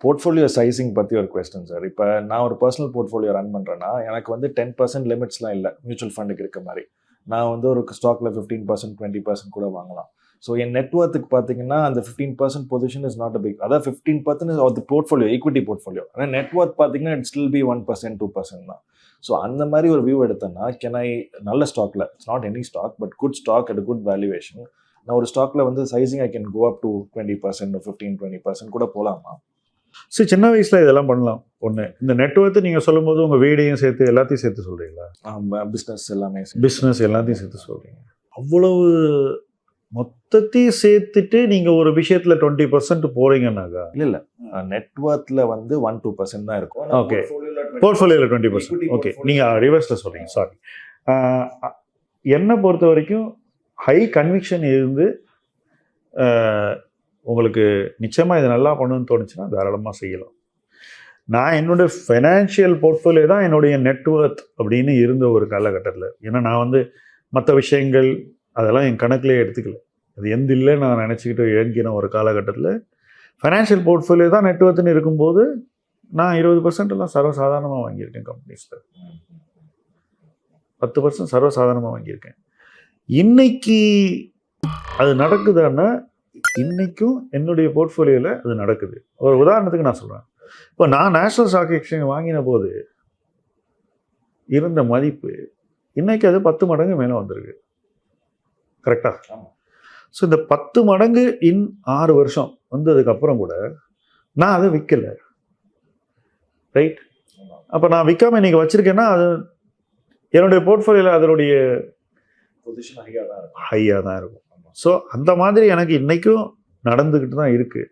Portfolio sizing பற்றி ஒரு கொஸ்டின் சார். இப்போ நான் ஒரு பர்சனல் போர்ட்ஃபோலியோ ரன் பண்ணுறேன்னா எனக்கு வந்து 10% லிமிட்ஸ்லாம் இல்லை மியூச்சுவல் ஃபண்டுக்கு இருக்க மாதிரி. நான் வந்து ஒரு ஸ்டாக்ல 15% 20% கூட வாங்கலாம். ஸோ என் நெட்ஒர்த்துக்கு பார்த்தீங்கன்னா அந்த 15% position is not a big, அதாவது 15% of the portfolio, equity portfolio. ஆனால் நெட்ஒர்த் பார்த்தீங்கன்னா இட் ஸ்டில் பி 1% 2% தான். ஸோ அந்த மாதிரி ஒரு வியூ எடுத்தேன்னா நல்ல ஸ்டாக்ல, it's not any stock but good stock at good valuation, நான் ஒரு ஸ்டாக்ல வந்து sizing I can go up to 20% 15-20% கூட போகலாமா? சரி, சின்ன வயசுல இதெல்லாம் பண்ணலாம். ஒன்று, இந்த நெட்ஒர்த்து நீங்கள் சொல்லும்போது உங்கள் வீடையும் சேர்த்து எல்லாத்தையும் சேர்த்து சொல்கிறீங்களா? பிஸ்னஸ் எல்லாமே பிஸ்னஸ் எல்லாத்தையும் சேர்த்து சொல்கிறீங்க. அவ்வளவு மொத்தத்தையும் சேர்த்துட்டு நீங்கள் ஒரு விஷயத்தில் 20% போகிறீங்கன்னாக்கா? இல்லை நெட்ஒர்த்தில் வந்து 1-2% தான் இருக்கும். ஓகே, போர்ட்ஃபோலியோவில் 20%. ஓகே, நீங்கள் ரிவர்ஸில் சொல்கிறீங்க, சாரி. என்னை பொறுத்த வரைக்கும் ஹை கன்விக்ஷன் இருந்து உங்களுக்கு நிச்சயமாக இது நல்லா பண்ணணும்னு தோணுச்சுன்னா தாராளமாக செய்யலாம். நான் என்னோட ஃபைனான்ஷியல் போர்ட்ஃபோலியோ தான் என்னுடைய நெட்ஒர்த் அப்படின்னு இருந்த ஒரு காலகட்டத்தில். ஏன்னா நான் வந்து மற்ற விஷயங்கள் அதெல்லாம் என் கணக்கிலே எடுத்துக்கல. அது எந்த இல்லை நான் நினச்சிக்கிட்டு இயங்கின ஒரு காலகட்டத்தில் ஃபைனான்ஷியல் போர்ட்ஃபோலியோ தான் நெட்ஒர்த்துன்னு இருக்கும்போது நான் 20% எல்லாம் சர்வசாதாரணமாக வாங்கியிருக்கேன். கம்பெனிஸில் 10% சர்வசாதாரணமாக வாங்கியிருக்கேன். இன்னைக்கு அது நடக்குதான்னா இன்னைக்கும் என்னுடைய போர்ட்ஃபோலியோவில் அது நடக்குது. ஒரு உதாரணத்துக்கு நான் சொல்கிறேன். இப்போ நான் நேஷனல் ஸ்டாக் எக்ஸ்சேஞ்ச் வாங்கின போது இருந்த மதிப்பு இன்னைக்கு அது 10 மடங்கு மேலே வந்திருக்கு. கரெக்டாக? ஸோ இந்த 10 மடங்கு 6 வருஷம் வந்ததுக்கப்புறம் கூட நான் அதை விற்கலை. ரைட்? அப்போ நான் விற்காம இன்னைக்கு வச்சுருக்கேன்னா அது என்னுடைய போர்ட்ஃபோலியோவில் அதனுடைய பொசிஷன் ஹையாக தான் இருக்கும். ஸோ அந்த மாதிரி எனக்கு இன்றைக்கும் நடந்துக்கிட்டு தான் இருக்குது.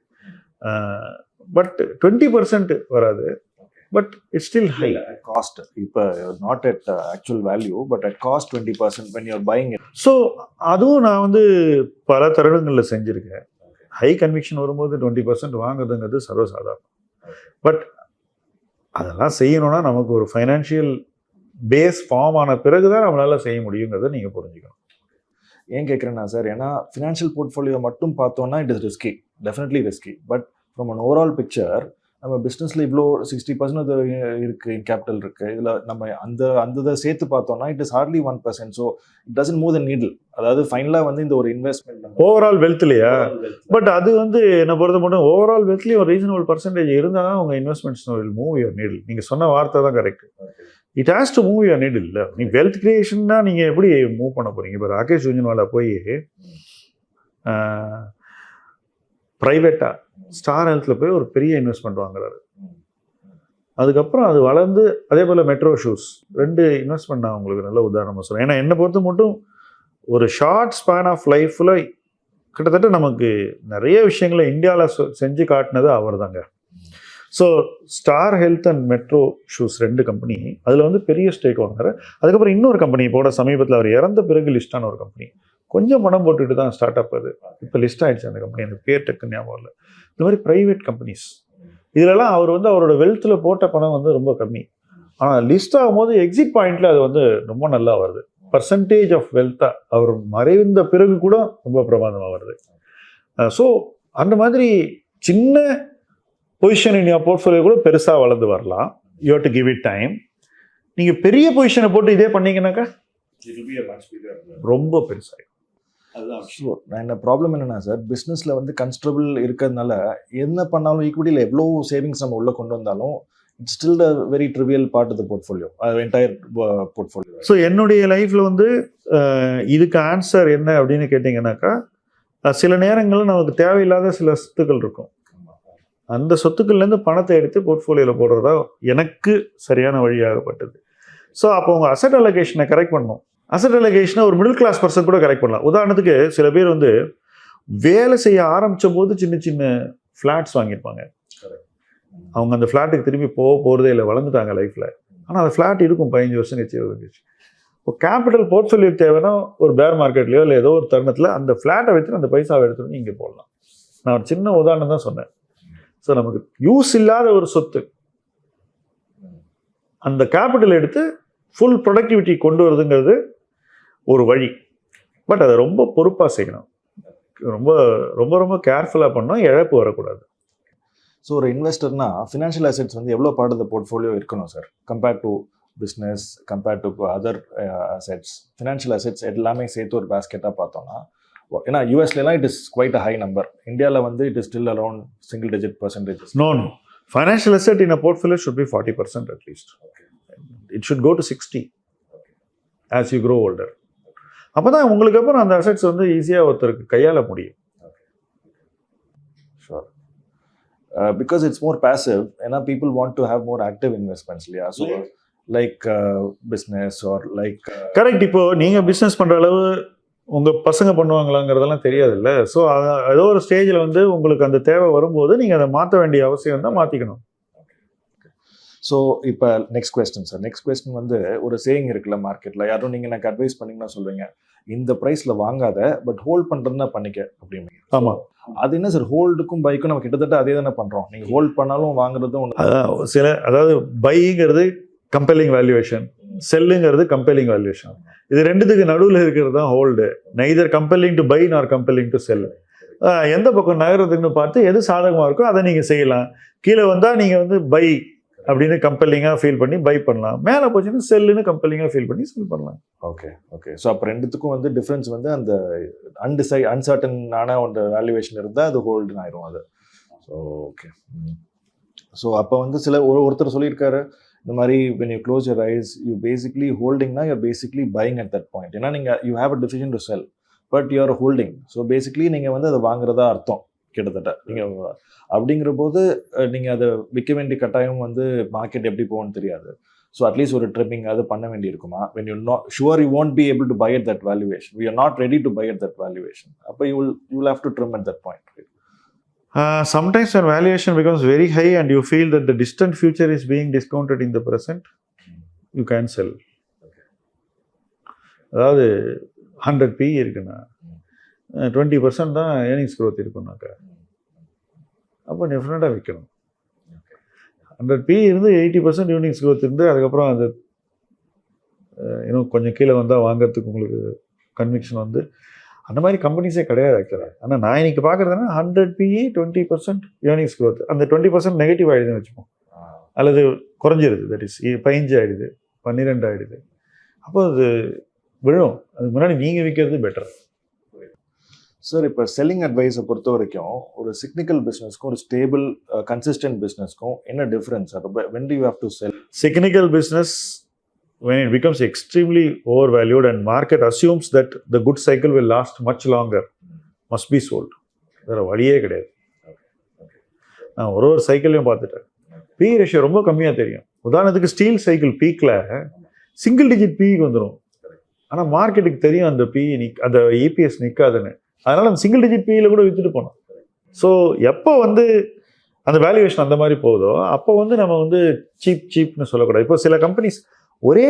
பட் 20% வராது, but it's still high cost. இப்போ not at actual value but at cost 20% when you're buying it. So அதுவும் நான் வந்து பல தருணங்களில் செஞ்சுருக்கேன். ஹை கன்விக்ஷன் வரும்போது 20% வாங்குறதுங்கிறது சர்வசாதாரணம். பட் அதெல்லாம் செய்யணும்னா நமக்கு ஒரு ஃபைனான்ஷியல் பேஸ் ஃபார்ம் ஆன பிறகு தான் நம்மளால் செய்ய முடியுங்கிறத நீங்கள் புரிஞ்சுக்கணும். ஏன் கேட்குறேன்னா சார், ஏன்னா ஃபினான்ஷியல் போர்ட்ஃபோலியோ மட்டும் பார்த்தோன்னா it is risky, definitely risky. But from an overall picture நம்ம பிஸ்னஸில் இவ்வளோ 60% இருக்குது, கேபிட்டல் இருக்குது. இதில் நம்ம அந்த சேர்த்து பார்த்தோம்னா it is hardly 1%. So it doesn't move the needle. அதாவது ஃபைனலாக வந்து இந்த ஒரு இன்வெஸ்ட்மெண்ட் ஓவரால் வெல்த்லையா? பட் அது வந்து என்னை பொறுத்த மட்டும் ஓவரால் வெல்த்லேயும் ஒரு ரீசனபிள் பர்சன்டேஜ் இருந்தால் தான் உங்கள் investments will move your needle. நீங்கள் சொன்ன வார்த்தை தான் correct. It has to move your needle. இல்லை நீங்கள் வெல்த் கிரியேஷன்னா நீங்கள் எப்படி மூவ் பண்ண போகிறீங்க? இப்போ ராகேஷ் ஜுன்ஜுன்வாலா போய் ப்ரைவேட்டாக ஸ்டார் ஹெல்த்தில் போய் ஒரு பெரிய இன்வெஸ்ட்மெண்ட் வாங்குறாரு. அதுக்கப்புறம் அது வளர்ந்து அதே போல் மெட்ரோ ஷூஸ் 2 இன்வெஸ்ட்மெண்ட் நான் உங்களுக்கு நல்ல உதாரணமாக சொல்கிறேன். ஏன்னா என்னை பொறுத்த மட்டும் ஒரு ஷார்ட் ஸ்பேன் ஆஃப் லைஃப்பில் கிட்டத்தட்ட நமக்கு நிறைய விஷயங்களை இந்தியாவில் செஞ்சு காட்டினது அவர் தாங்க. So star health and metro shoes 2 company அதில் வந்து பெரிய ஸ்டேக் வாங்குறாரு. அதுக்கப்புறம் இன்னொரு கம்பெனி போட சமீபத்தில் அவர் இறந்த பிறகு லிஸ்டான ஒரு கம்பெனி, கொஞ்சம் பணம் போட்டுட்டு தான் ஸ்டார்ட் அப் அது இப்போ லிஸ்ட் ஆகிடுச்சு அந்த கம்பெனி. எனக்கு பேர் டக்குன்னு ஞாபகம் இல்லை. இந்த மாதிரி ப்ரைவேட் கம்பெனிஸ் இதிலெல்லாம் அவர் வந்து அவரோட வெல்த்தில் போட்ட பணம் வந்து ரொம்ப கம்மி. ஆனால் லிஸ்ட் ஆகும்போது எக்ஸிட் பாயிண்டில் அது வந்து ரொம்ப நல்லா வருது. பர்சன்டேஜ் ஆஃப் வெல்த்தாக அவர் மறைந்த பிறகு கூட ரொம்ப பிரமாதமாக வருது. ஸோ அந்த மாதிரி சின்ன பொசிஷன் இன் யுவர் போர்ட்ஃபோலியோ கூட பெருசாக வளர்ந்து வரலாம். You have to give it time. நீங்கள் பெரிய பொசிஷனை போட்டு இதே பண்ணீங்கன்னாக்கா ரொம்ப பெருசாக. அதுதான் என்ன ப்ராப்ளம் என்னன்னா சார், பிஸ்னஸில் வந்து கன்ஸ்டபிள் இருக்கிறதுனால என்ன பண்ணாலும் ஈக்விட்டியில் எவ்வளோ சேவிங்ஸ் நம்ம உள்ளே கொண்டு வந்தாலும் it's still a very trivial part of the portfolio, entire portfolio. So என்னுடைய லைஃப்பில் வந்து இதுக்கு ஆன்சர் என்ன அப்படின்னு கேட்டிங்கன்னாக்கா, சில நேரங்களில் நமக்கு தேவையில்லாத சில சொத்துக்கள் இருக்கும். அந்த சொத்துக்கள்லேருந்து பணத்தை எடுத்து போர்ட்ஃபோலியோவில் போடுறதா எனக்கு சரியான வழியாகப்பட்டது. ஸோ அப்போ உங்கள் அசட் அலோகேஷனை கரெக்ட் பண்ணணும். அசட் அலோகேஷனை ஒரு மிடில் கிளாஸ் பர்சன் கூட கரெக்ட் பண்ணலாம். உதாரணத்துக்கு சில பேர் வந்து வேலை செய்ய ஆரம்பித்த போது சின்ன சின்ன ஃப்ளாட்ஸ் வாங்கியிருப்பாங்க. அவங்க அந்த ஃப்ளாட்டுக்கு திரும்பி போகிறதே இல்லை, வளர்ந்துட்டாங்க லைஃப்பில். ஆனால் அந்த ஃப்ளாட் இருக்கும் 15 வருஷம் கழிச்சு 20 கழிச்சு. இப்போ கேபிட்டல் போர்ட்ஃபோலியோ தேவைன்னா ஒரு பேர் மார்க்கெட்லையோ இல்லை ஏதோ ஒரு தருணத்தில் அந்த ஃப்ளாட்டை வச்சுட்டு அந்த பைசாவை எடுத்துகிட்டு இங்கே போடலாம். நான் ஒரு சின்ன உதாரணம் தான் சொன்னேன். ஸோ நமக்கு யூஸ் இல்லாத ஒரு சொத்து அந்த கேபிட்டல் எடுத்து ஃபுல் ப்ரொடக்டிவிட்டி கொண்டு வருதுங்கிறது ஒரு வழி. பட் அதை ரொம்ப பொறுப்பாக செய்யணும், ரொம்ப ரொம்ப ரொம்ப கேர்ஃபுல்லாக பண்ணணும், இழப்பு வரக்கூடாது. ஸோ ஒரு இன்வெஸ்டர்னா ஃபினான்ஷியல் அசெட்ஸ் வந்து எவ்வளோ பார்ட் ஆஃப் த போர்ட்ஃபோலியோ இருக்கணும் sir? Compared to business, compared to other assets, financial assets எல்லாமே சேர்த்து ஒரு பேஸ்கெட்டாக பார்த்தோம்னா ஏன்னா யூஎஸ்லாம் it is quite a high number, இந்தியாவில் வந்து it is still around single digit percentages. No. Financial asset in a portfolio should be 40% at least. It should go to 60 as you grow older. அப்போ தான் உங்களுக்கு அப்புறம் அந்த assets வந்து ஈஸியாக ஒருத்தருக்கு கையாள முடியும். Sure. Because it's more passive, and people want to have more active investments. Yeah. So, like business or like. Correct. இப்போ நீங்கள் பிஸ்னஸ் பண்ணுற அளவு உங்கள் பசங்க பண்ணுவாங்களாங்கிறதெல்லாம் தெரியாதுல்ல. ஸோ ஏதோ ஒரு ஸ்டேஜில் வந்து உங்களுக்கு அந்த தேவை வரும்போது நீங்கள் அதை மாற்ற வேண்டிய அவசியம் தான், மாற்றிக்கணும். ஸோ இப்போ next question sir. Next question வந்து ஒரு சேயிங் இருக்குல்ல மார்க்கெட்டில், யாரும் நீங்கள் எனக்கு அட்வைஸ் பண்ணிங்கன்னா சொல்லுவீங்க, இந்த ப்ரைஸில் வாங்காத பட் ஹோல்ட் பண்ணுறதுனா பண்ணிக்க அப்படின்னு. ஆமாம். அது என்ன சார், ஹோல்டுக்கும் பைக்கும் நம்ம கிட்டத்தட்ட அதே தானே பண்ணுறோம். நீங்கள் ஹோல்ட் பண்ணாலும் வாங்குறதும் ஒன்று. அதான் அதாவது பைங்கிறது கம்பெல்லிங் வேல்யூவேஷன், செல்லுங்கிறது கம்பெல்லிங் வேல்யூவேஷன். இது ரெண்டுத்துக்கு நடுவில் இருக்கிறது தான் hold. Neither compelling to buy nor compelling to sell. எந்த பக்கம் நகரத்துக்குன்னு பார்த்து எது சாதகமாக இருக்கோ அதை நீங்கள் செய்யலாம். கீழே வந்தால் நீங்கள் வந்து பை அப்படின்னு கம்பெல்லிங்காக ஃபீல் பண்ணி பை பண்ணலாம், மேலே போச்சுன்னா செல்லுன்னு கம்பெல்லிங்காக ஃபீல் பண்ணி செல் பண்ணலாம். Okay okay. ஸோ அப்போ ரெண்டுத்துக்கும் வந்து டிஃப்ரென்ஸ் வந்து அந்த அன்சர்டனான ஒரு வேல்யூவேஷன் இருந்தால் அது ஹோல்டுன்னு ஆயிரும் அது. So okay. ஸோ அப்போ வந்து ஒருத்தர் சொல்லியிருக்காரு இந்த மாதிரி when you close your eyes you basically holdingனா you're basically buying at that point. ஏன்னா நீங்கள் you have a decision to sell but you are holding. So basically நீங்கள் வந்து அதை வாங்குறதா அர்த்தம் கிட்டத்தட்ட. நீங்கள் அப்படிங்கிற போது நீங்கள் அதை விற்க வேண்டிய கட்டாயம் வந்து மார்க்கெட் எப்படி போகும்னு தெரியாது. ஸோ அட்லீஸ்ட் ஒரு ட்ரிப்பிங் அது பண்ண வேண்டி இருக்குமா? when you're not sure you won't be able to buy at that valuation, we are not ready to buy at that valuation, அப்போ you will have to trim at that point, right? Sometimes when valuation becomes very high and you feel that the distant future is being discounted in the present, you can sell. அதாவது 100 PE இருக்குன்னா 20% தான் earnings growth இருக்குன்னாக்கா அப்போ டெஃபினட்டாக விற்கணும். 100 PE இருந்து 80% earnings growth இருந்து அதுக்கப்புறம் அது இன்னும் கொஞ்சம் கீழே வந்தால் வாங்கிறதுக்கு உங்களுக்கு கன்விக்ஷன் வந்து அந்த மாதிரி கம்பெனிஸே கிடையாது ஆக்சுவலாக. ஆனால் நான் இன்னைக்கு பார்க்குறதுனா 100 PE 20% ஏர்னிங்ஸ் க்ரோத், அந்த 20% நெகட்டிவ் ஆகிடுதுன்னு வச்சுப்போம், அல்லது குறைஞ்சிருது, தட் இஸ் 15 ஆகிடுது, 12 ஆகிடுது. அப்போ அது விழும். அதுக்கு முன்னாடி நீங்கள் விற்கிறது பெட்டர். சார் இப்போ செல்லிங் அட்வைஸை பொறுத்த வரைக்கும் ஒரு சிக்னிக்கல் பிஸ்னஸ்க்கும் ஒரு ஸ்டேபிள் கன்சிஸ்டன்ட் பிஸ்னஸ்க்கும் என்ன difference? when do you have to sell? Cyclical business, when it becomes extremely overvalued and market assumes that the good cycle will last much longer, must be sold. வேறு வழியே கிடையாது. நான் ஒரு சைக்கிளையும் பார்த்துட்டேன். பி ரேஷியோ ரொம்ப கம்மியாக தெரியும். உதாரணத்துக்கு ஸ்டீல் சைக்கிள் பீக்கில் சிங்கிள் டிஜிட் பிக்கு வந்துடும். ஆனால் மார்க்கெட்டுக்கு தெரியும் அந்த பி அந்த இபிஎஸ் நிற்காதுன்னு. அதனால் அந்த சிங்கிள் டிஜிட் பியில் கூட விற்றுட்டு போனோம். ஸோ எப்போ வந்து அந்த வேல்யூவேஷன் அந்த மாதிரி போகுதோ அப்போ வந்து நம்ம வந்து சீப்னு சொல்லக்கூடாது. இப்போ சில கம்பெனிஸ் ஒரே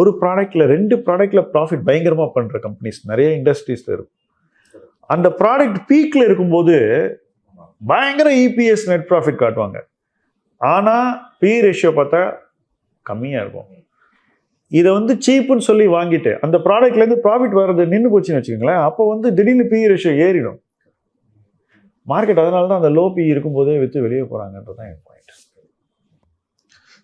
ஒரு ப்ராடக்டில் 2 ப்ராடக்டில் ப்ராஃபிட் பயங்கரமாக பண்ணுற கம்பெனிஸ் நிறைய இண்டஸ்ட்ரீஸில் இருக்கும். அந்த ப்ராடக்ட் பீக்கில் இருக்கும்போது பயங்கர இபிஎஸ் நெட் ப்ராஃபிட் காட்டுவாங்க. ஆனால் பி ரேஷியோ பார்த்தா கம்மியாக இருக்கும். இதை வந்து சீப்புன்னு சொல்லி வாங்கிட்டு அந்த ப்ராடக்ட்லேருந்து ப்ராஃபிட் வர்றது நின்று போச்சுன்னு வச்சுக்கோங்களேன், அப்போ வந்து திடீர்னு பி ரேஷியோ ஏறிடும் மார்க்கெட். அதனால தான் அந்த லோ பி இருக்கும்போதே விற்று வெளியே போகிறாங்கன்றது தான் என் பாயிண்ட்.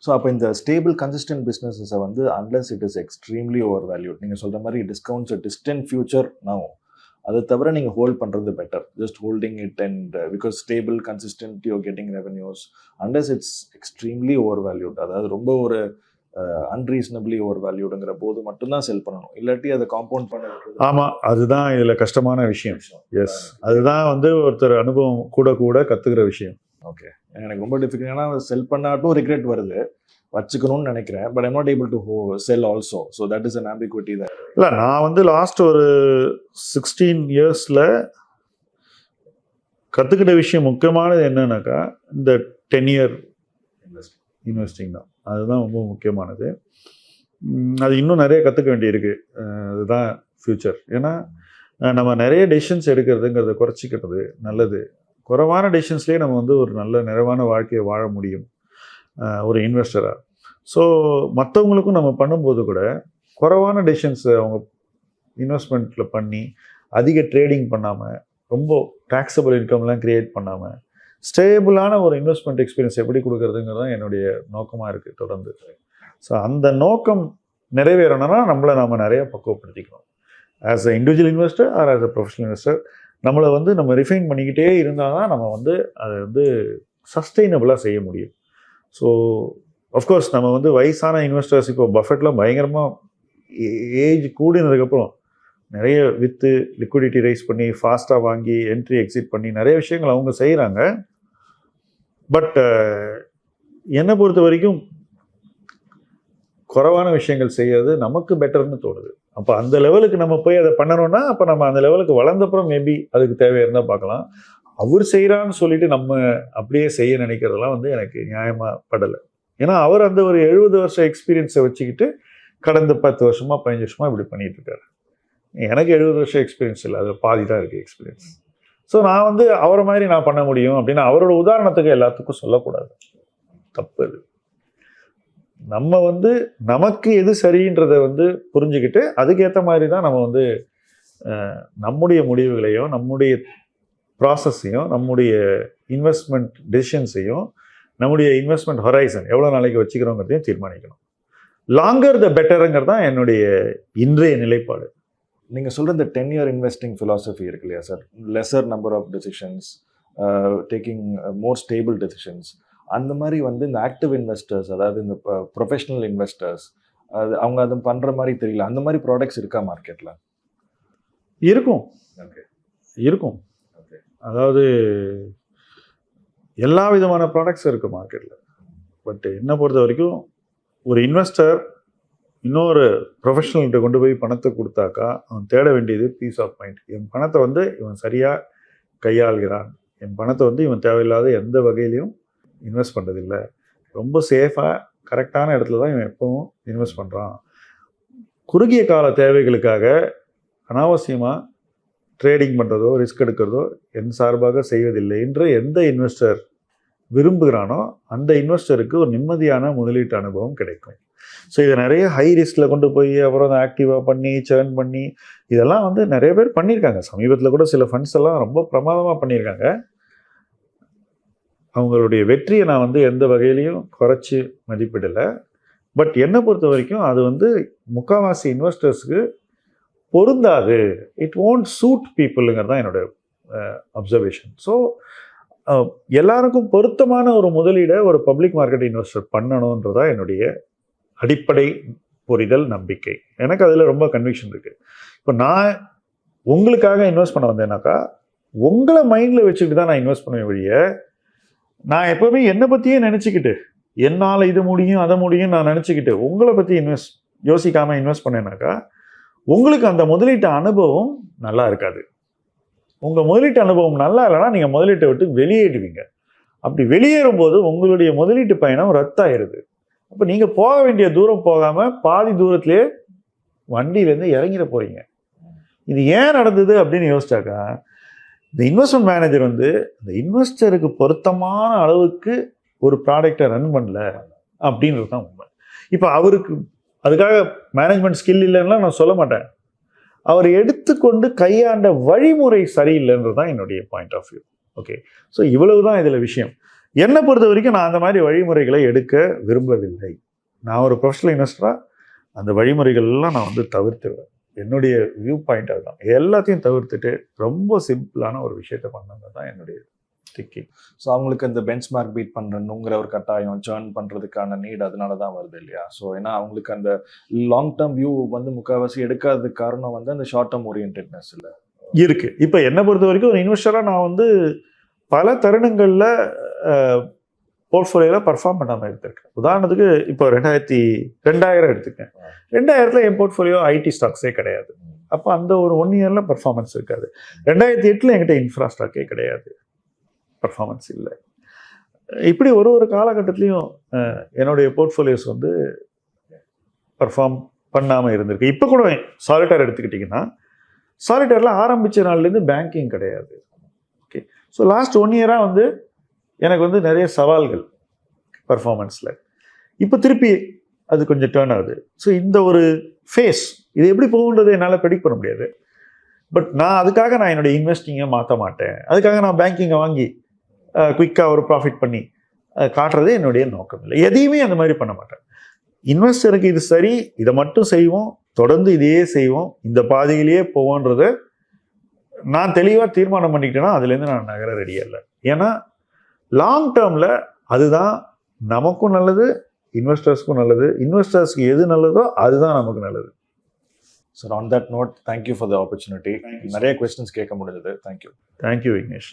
ஸோ அப்போ இந்த ஸ்டேபிள் கன்சிஸ்டன்ட் பிஸ்னஸஸை வந்து unless it is extremely over valued, நீங்கள் சொல்கிற மாதிரி டிஸ்கவுண்ட்ஸ் டிஸ்டன்ட் ஃபியூச்சர் நான் அதை தவிர நீங்கள் ஹோல்ட் பண்ணுறது better. Just holding it and because stable consistent your getting revenues unless it's extremely over valued, அதாவது ரொம்ப ஒரு அன்ரீசனபிளி ஓவர் வேல்யூடுங்கிற போது மட்டும்தான் செல் பண்ணணும், இல்லாட்டி அதை காம்பவுண்ட் பண்ண. ஆமாம், அதுதான் இதில் கஷ்டமான விஷயம். எஸ், அதுதான் வந்து ஒருத்தர் அனுபவம் கூட கற்றுக்கிற விஷயம். ஓகே, எனக்கு ரொம்ப டிஃபிகல்ட். ஏன்னா செல் பண்ணாட்டும் ரிக்ரெட் வருது, வச்சுக்கணும்னு நினைக்கிறேன், but I'm not able to sell also. So that is an ஆம்பிகுவிட்டி தான். இல்லை, நான் வந்து லாஸ்ட் ஒரு 16 இயர்ஸில் கற்றுக்கிட்ட விஷயம் முக்கியமானது என்னன்னாக்கா இந்த 10 இயர் இன்வெஸ்டிங் தான். அதுதான் ரொம்ப முக்கியமானது. அது இன்னும் நிறைய கற்றுக்க வேண்டியிருக்கு. அதுதான் ஃப்யூச்சர். ஏன்னா நம்ம நிறைய டெசிஷன்ஸ் எடுக்கிறதுங்கிறத குறைச்சிக்கிறது நல்லது. குறைவான டெசிஷன்ஸ்லேயே நம்ம வந்து ஒரு நல்ல நிறைவான வாழ்க்கையை வாழ முடியும் ஒரு இன்வெஸ்டராக. ஸோ மற்றவங்களுக்கும் நம்ம பண்ணும்போது கூட குறைவான டெசிஷன்ஸ் அவங்க இன்வெஸ்ட்மெண்ட்டில் பண்ணி அதிக ட்ரேடிங் பண்ணாமல் ரொம்ப டேக்ஸபிள் இன்கம்லாம் க்ரியேட் பண்ணாமல் ஸ்டேபிளான ஒரு இன்வெஸ்ட்மெண்ட் எக்ஸ்பீரியன்ஸ் எப்படி கொடுக்குறதுங்கிறது தான் என்னுடைய நோக்கமாக இருக்குது தொடர்ந்து. ஸோ அந்த நோக்கம் நிறைவேறணும்னா நம்மளை நாம் நிறைய பக்குவப்படுத்திக்கணும். As a individual investor or as a professional investor நம்மளை வந்து நம்ம ரிஃபைன் பண்ணிக்கிட்டே இருந்தால் தான் நம்ம வந்து அதை வந்து சஸ்டெயினபிளாக செய்ய முடியும். ஸோ அஃப்கோர்ஸ் நம்ம வந்து வயசான இன்வெஸ்டர்ஸ் இப்போ பஃபெட்லாம் பயங்கரமாக ஏஜ் கூடினதுக்கப்புறம் நிறைய விற்று லிக்விடிட்டி ரைஸ் பண்ணி ஃபாஸ்ட்டாக வாங்கி என்ட்ரி எக்ஸிட் பண்ணி நிறைய விஷயங்கள் அவங்க செய்கிறாங்க. பட் என்னை பொறுத்த வரைக்கும் குறைவான விஷயங்கள் செய்யறது நமக்கு பெட்டர்னு தோணுது. அப்போ அந்த லெவலுக்கு நம்ம போய் அதை பண்ணணும்னா அப்போ நம்ம அந்த லெவலுக்கு வளர்ந்தப்புறம் மேபி அதுக்கு தேவை இருந்தால் பார்க்கலாம். அவர் செய்கிறான்னு சொல்லிட்டு நம்ம அப்படியே செய்ய நினைக்கிறதெல்லாம் வந்து எனக்கு நியாயமாக படலை. ஏன்னா அவர் அந்த ஒரு 70 வருஷம் எக்ஸ்பீரியன்ஸை வச்சுக்கிட்டு கடந்த 10 வருஷமா 15 வருஷமா இப்படி பண்ணிட்டு இருக்காரு. எனக்கு 70 வருஷம் எக்ஸ்பீரியன்ஸ் இல்லை, அது பாதி தான் இருக்குது எக்ஸ்பீரியன்ஸ். ஸோ நான் வந்து அவரை மாதிரி நான் பண்ண முடியும் அப்படின்னு அவரோட உதாரணத்துக்கு எல்லாத்துக்கும் சொல்லக்கூடாது, தப்பு அது. நம்ம வந்து நமக்கு எது சரின்றதை வந்து புரிஞ்சுக்கிட்டு அதுக்கேற்ற மாதிரி தான் நம்ம வந்து நம்முடைய முடிவுகளையும் நம்முடைய ப்ராசஸையும் நம்முடைய இன்வெஸ்ட்மெண்ட் டெசிஷன்ஸையும் நம்முடைய இன்வெஸ்ட்மெண்ட் ஹொரைசன் எவ்வளோ நாளைக்கு வச்சுக்கிறோங்கிறதையும் தீர்மானிக்கணும். லாங்கர் த பெட்டருங்கிறது தான் என்னுடைய இன்றைய நிலைப்பாடு. நீங்கள் சொல்கிற இந்த 10-year இன்வெஸ்டிங் ஃபிலாசபி இருக்கு இல்லையா sir, lesser number of decisions, taking more stable decisions, அந்த மாதிரி வந்து இந்த ஆக்டிவ் இன்வெஸ்டர்ஸ், அதாவது இந்த ப்ரொஃபஷனல் இன்வெஸ்டர்ஸ், அவங்க அது பண்ணுற மாதிரி தெரியல. அந்த மாதிரி ப்ராடக்ட்ஸ் இருக்கா மார்க்கெட்டில்? இருக்கும். ஓகே, இருக்கும். ஓகே, அதாவது எல்லா விதமான ப்ராடக்ட்ஸும் இருக்குது மார்க்கெட்டில். பட் என்னை பொறுத்த வரைக்கும் ஒரு இன்வெஸ்டர் இன்னொரு ப்ரொஃபஷனல்கிட்ட கொண்டு போய் பணத்தை கொடுத்தாக்கா அவன் தேட வேண்டியது பீஸ் ஆஃப் மைண்ட். என் பணத்தை வந்து இவன் சரியாக கையாள்கிறான், என் பணத்தை வந்து இவன் தேவையில்லாத எந்த வகையிலையும் இன்வெஸ்ட் பண்ணுறதில்லை, ரொம்ப சேஃபாக கரெக்டான இடத்துல தான் இவன் எப்பவும் இன்வெஸ்ட் பண்ணுறான், குறுகிய கால தேவைகளுக்காக அனாவசியமாக ட்ரேடிங் பண்ணுறதோ ரிஸ்க் எடுக்கிறதோ என் சார்பாக செய்வதில்லை என்று எந்த இன்வெஸ்டர் விரும்புகிறானோ அந்த இன்வெஸ்டருக்கு ஒரு நிம்மதியான முதலீட்டு அனுபவம் கிடைக்கும். ஸோ இதை நிறைய ஹை ரிஸ்கில் கொண்டு போய் அப்புறம் அதை ஆக்டிவாக பண்ணி சேர்ன் பண்ணி இதெல்லாம் வந்து நிறைய பேர் பண்ணியிருக்காங்க. சமீபத்தில் கூட சில ஃபண்ட்ஸ் எல்லாம் ரொம்ப பிரமாதமாக பண்ணியிருக்காங்க. அவங்களுடைய வெற்றியை நான் வந்து எந்த வகையிலையும் குறைச்சி மதிப்பிடலை. பட் என்னை பொறுத்த வரைக்கும் அது வந்து முக்கால்வாசி இன்வெஸ்டர்ஸுக்கு பொருந்தாது. இட் ஓன்ட் சூட் பீப்புளுங்கிறது தான் என்னோட அப்சர்வேஷன். ஸோ எல்லாருக்கும் பொருத்தமான ஒரு முதலீடை ஒரு பப்ளிக் மார்க்கெட் இன்வெஸ்டர் பண்ணணுன்றதா என்னுடைய அடிப்படை புரிதல், நம்பிக்கை. எனக்கு அதில் ரொம்ப கன்விக்ஷன் இருக்குது. இப்போ நான் உங்களுக்காக இன்வெஸ்ட் பண்ண வந்தேன்னாக்கா உங்களை மைண்டில் வச்சுக்கிட்டு தான் நான் இன்வெஸ்ட் பண்ணுவேன் வழிய நான் எப்போவுமே என்னை பற்றியே நினச்சிக்கிட்டு என்னால் இது முடியும் அதை முடியும் நான் நினச்சிக்கிட்டு உங்களை பற்றி யோசிக்காமல் இன்வெஸ்ட் பண்ணேன்னாக்கா உங்களுக்கு அந்த முதலீட்டு அனுபவம் நல்லா இருக்காது. உங்கள் முதலீட்டு அனுபவம் நல்லா இல்லைன்னா நீங்கள் முதலீட்டை விட்டு வெளியேடுவீங்க. அப்படி வெளியேறும்போது உங்களுடைய முதலீட்டு பயணம் ரத்தாயிருது. அப்போ நீங்கள் போக வேண்டிய தூரம் போகாமல் பாதி தூரத்திலே வண்டியிலேருந்து இறங்கிட போகிறீங்க. இது ஏன் நடந்தது அப்படின்னு யோசிச்சாக்கா இந்த இன்வெஸ்ட்மெண்ட் மேனேஜர் வந்து இந்த இன்வெஸ்டருக்கு பொருத்தமான அளவுக்கு ஒரு ப்ராடக்டை ரன் பண்ணல அப்படின்றது தான் உண்மை. இப்போ அவருக்கு அதுக்காக மேனேஜ்மெண்ட் ஸ்கில் இல்லைன்னா நான் சொல்ல மாட்டேன். அவர் எடுத்துக்கொண்டு கையாண்ட வழிமுறை சரியில்லைன்றது தான் என்னுடைய point of view. Okay, so இவ்வளவு தான் இதில் விஷயம். என்னை பொறுத்த வரைக்கும் நான் அந்த மாதிரி வழிமுறைகளை எடுக்க விரும்பவில்லை. நான் ஒரு ப்ரொஃபஷனல் இன்வெஸ்டராக அந்த வழிமுறைகள்லாம் நான் வந்து தவிர்த்துவேன். என்னுடைய வியூ பாயிண்ட் அதுதான். எல்லாத்தையும் தவிர்த்துட்டு ரொம்ப சிம்பிளான ஒரு விஷயத்தை பண்ணது தான் என்னுடைய திங்கிங். ஸோ அவங்களுக்கு அந்த பெஞ்ச் மார்க் பீட் பண்ணுறனுங்கிற ஒரு கட்டாயம் சேர்ன் பண்ணுறதுக்கான நீட் அதனால தான் வருது இல்லையா? ஸோ ஏன்னா அவங்களுக்கு அந்த லாங் டேர்ம் வியூ வந்து முக்கால்வாசி எடுக்காததுக்கு காரணம் வந்து அந்த ஷார்ட் டேர்ம் ஓரியன்டட்னஸ் இல்லை இருக்குது. இப்போ என்னை பொறுத்த வரைக்கும் ஒரு இன்வெஸ்டராக நான் வந்து பல தருணங்களில் போர்ட்ஃபோலியோவில் பர்ஃபார்ம் பண்ணாமல் எடுத்திருக்கேன். உதாரணத்துக்கு இப்போ 2000 எடுத்துக்கேன். 2000 என் போர்ட்ஃபோலியோ ஐடி ஸ்டாக்ஸே கிடையாது. அப்போ அந்த ஒரு 1 இயரில் பர்ஃபார்மன்ஸ் இருக்காது. 2008 என்கிட்ட இன்ஃப்ரா ஸ்டாக்கே கிடையாது, பர்ஃபார்மன்ஸ் இல்லை. இப்படி ஒரு காலகட்டத்திலையும் என்னுடைய போர்ட்ஃபோலியோஸ் வந்து பர்ஃபார்ம் பண்ணாமல் இருந்திருக்கு. இப்போ கூட சாலிட்டர் எடுத்துக்கிட்டிங்கன்னா சாலிட்டரில் ஆரம்பித்த நாள்லேருந்து பேங்கிங் கிடையாது. ஓகே, ஸோ லாஸ்ட் 1 இயராக வந்து எனக்கு வந்து நிறைய சவால்கள் பர்ஃபார்மன்ஸில். இப்போ திருப்பி அது கொஞ்சம் டேர்ன் ஆகுது. ஸோ இந்த ஒரு ஃபேஸ் இது எப்படி போகுன்றது என்னால் ப்ரெடிக்ட் பண்ண முடியாது. பட் நான் அதுக்காக நான் என்னுடைய இன்வெஸ்டிங்கை மாற்ற மாட்டேன். அதுக்காக நான் பேங்கிங்கை வாங்கி குயிக்காக ஒரு ப்ராஃபிட் பண்ணி காட்டுறது என்னுடைய நோக்கம் இல்லை. எதையுமே அந்த மாதிரி பண்ண மாட்டேன். இன்வெஸ்டருக்கு இது சரி, இதை மட்டும் செய்வோம், தொடர்ந்து இதையே செய்வோம், இந்த பாதையிலேயே போவோன்றத நான் தெளிவாக தீர்மானம் பண்ணிக்கிட்டேன்னா அதுலேருந்து நான் நகர ரெடியாக இல்லை. ஏன்னா லாங் டேர்மில் அதுதான் நமக்கும் நல்லது, இன்வெஸ்டர்ஸ்க்கும் நல்லது. இன்வெஸ்டர்ஸ்க்கு எது நல்லதோ அதுதான் நமக்கு நல்லது. Sir, on that note, thank you for the opportunity. நிறைய கொஸ்டின்ஸ் கேட்க முடிஞ்சது. தேங்க்யூ. தேங்க்யூ விக்னேஷ்.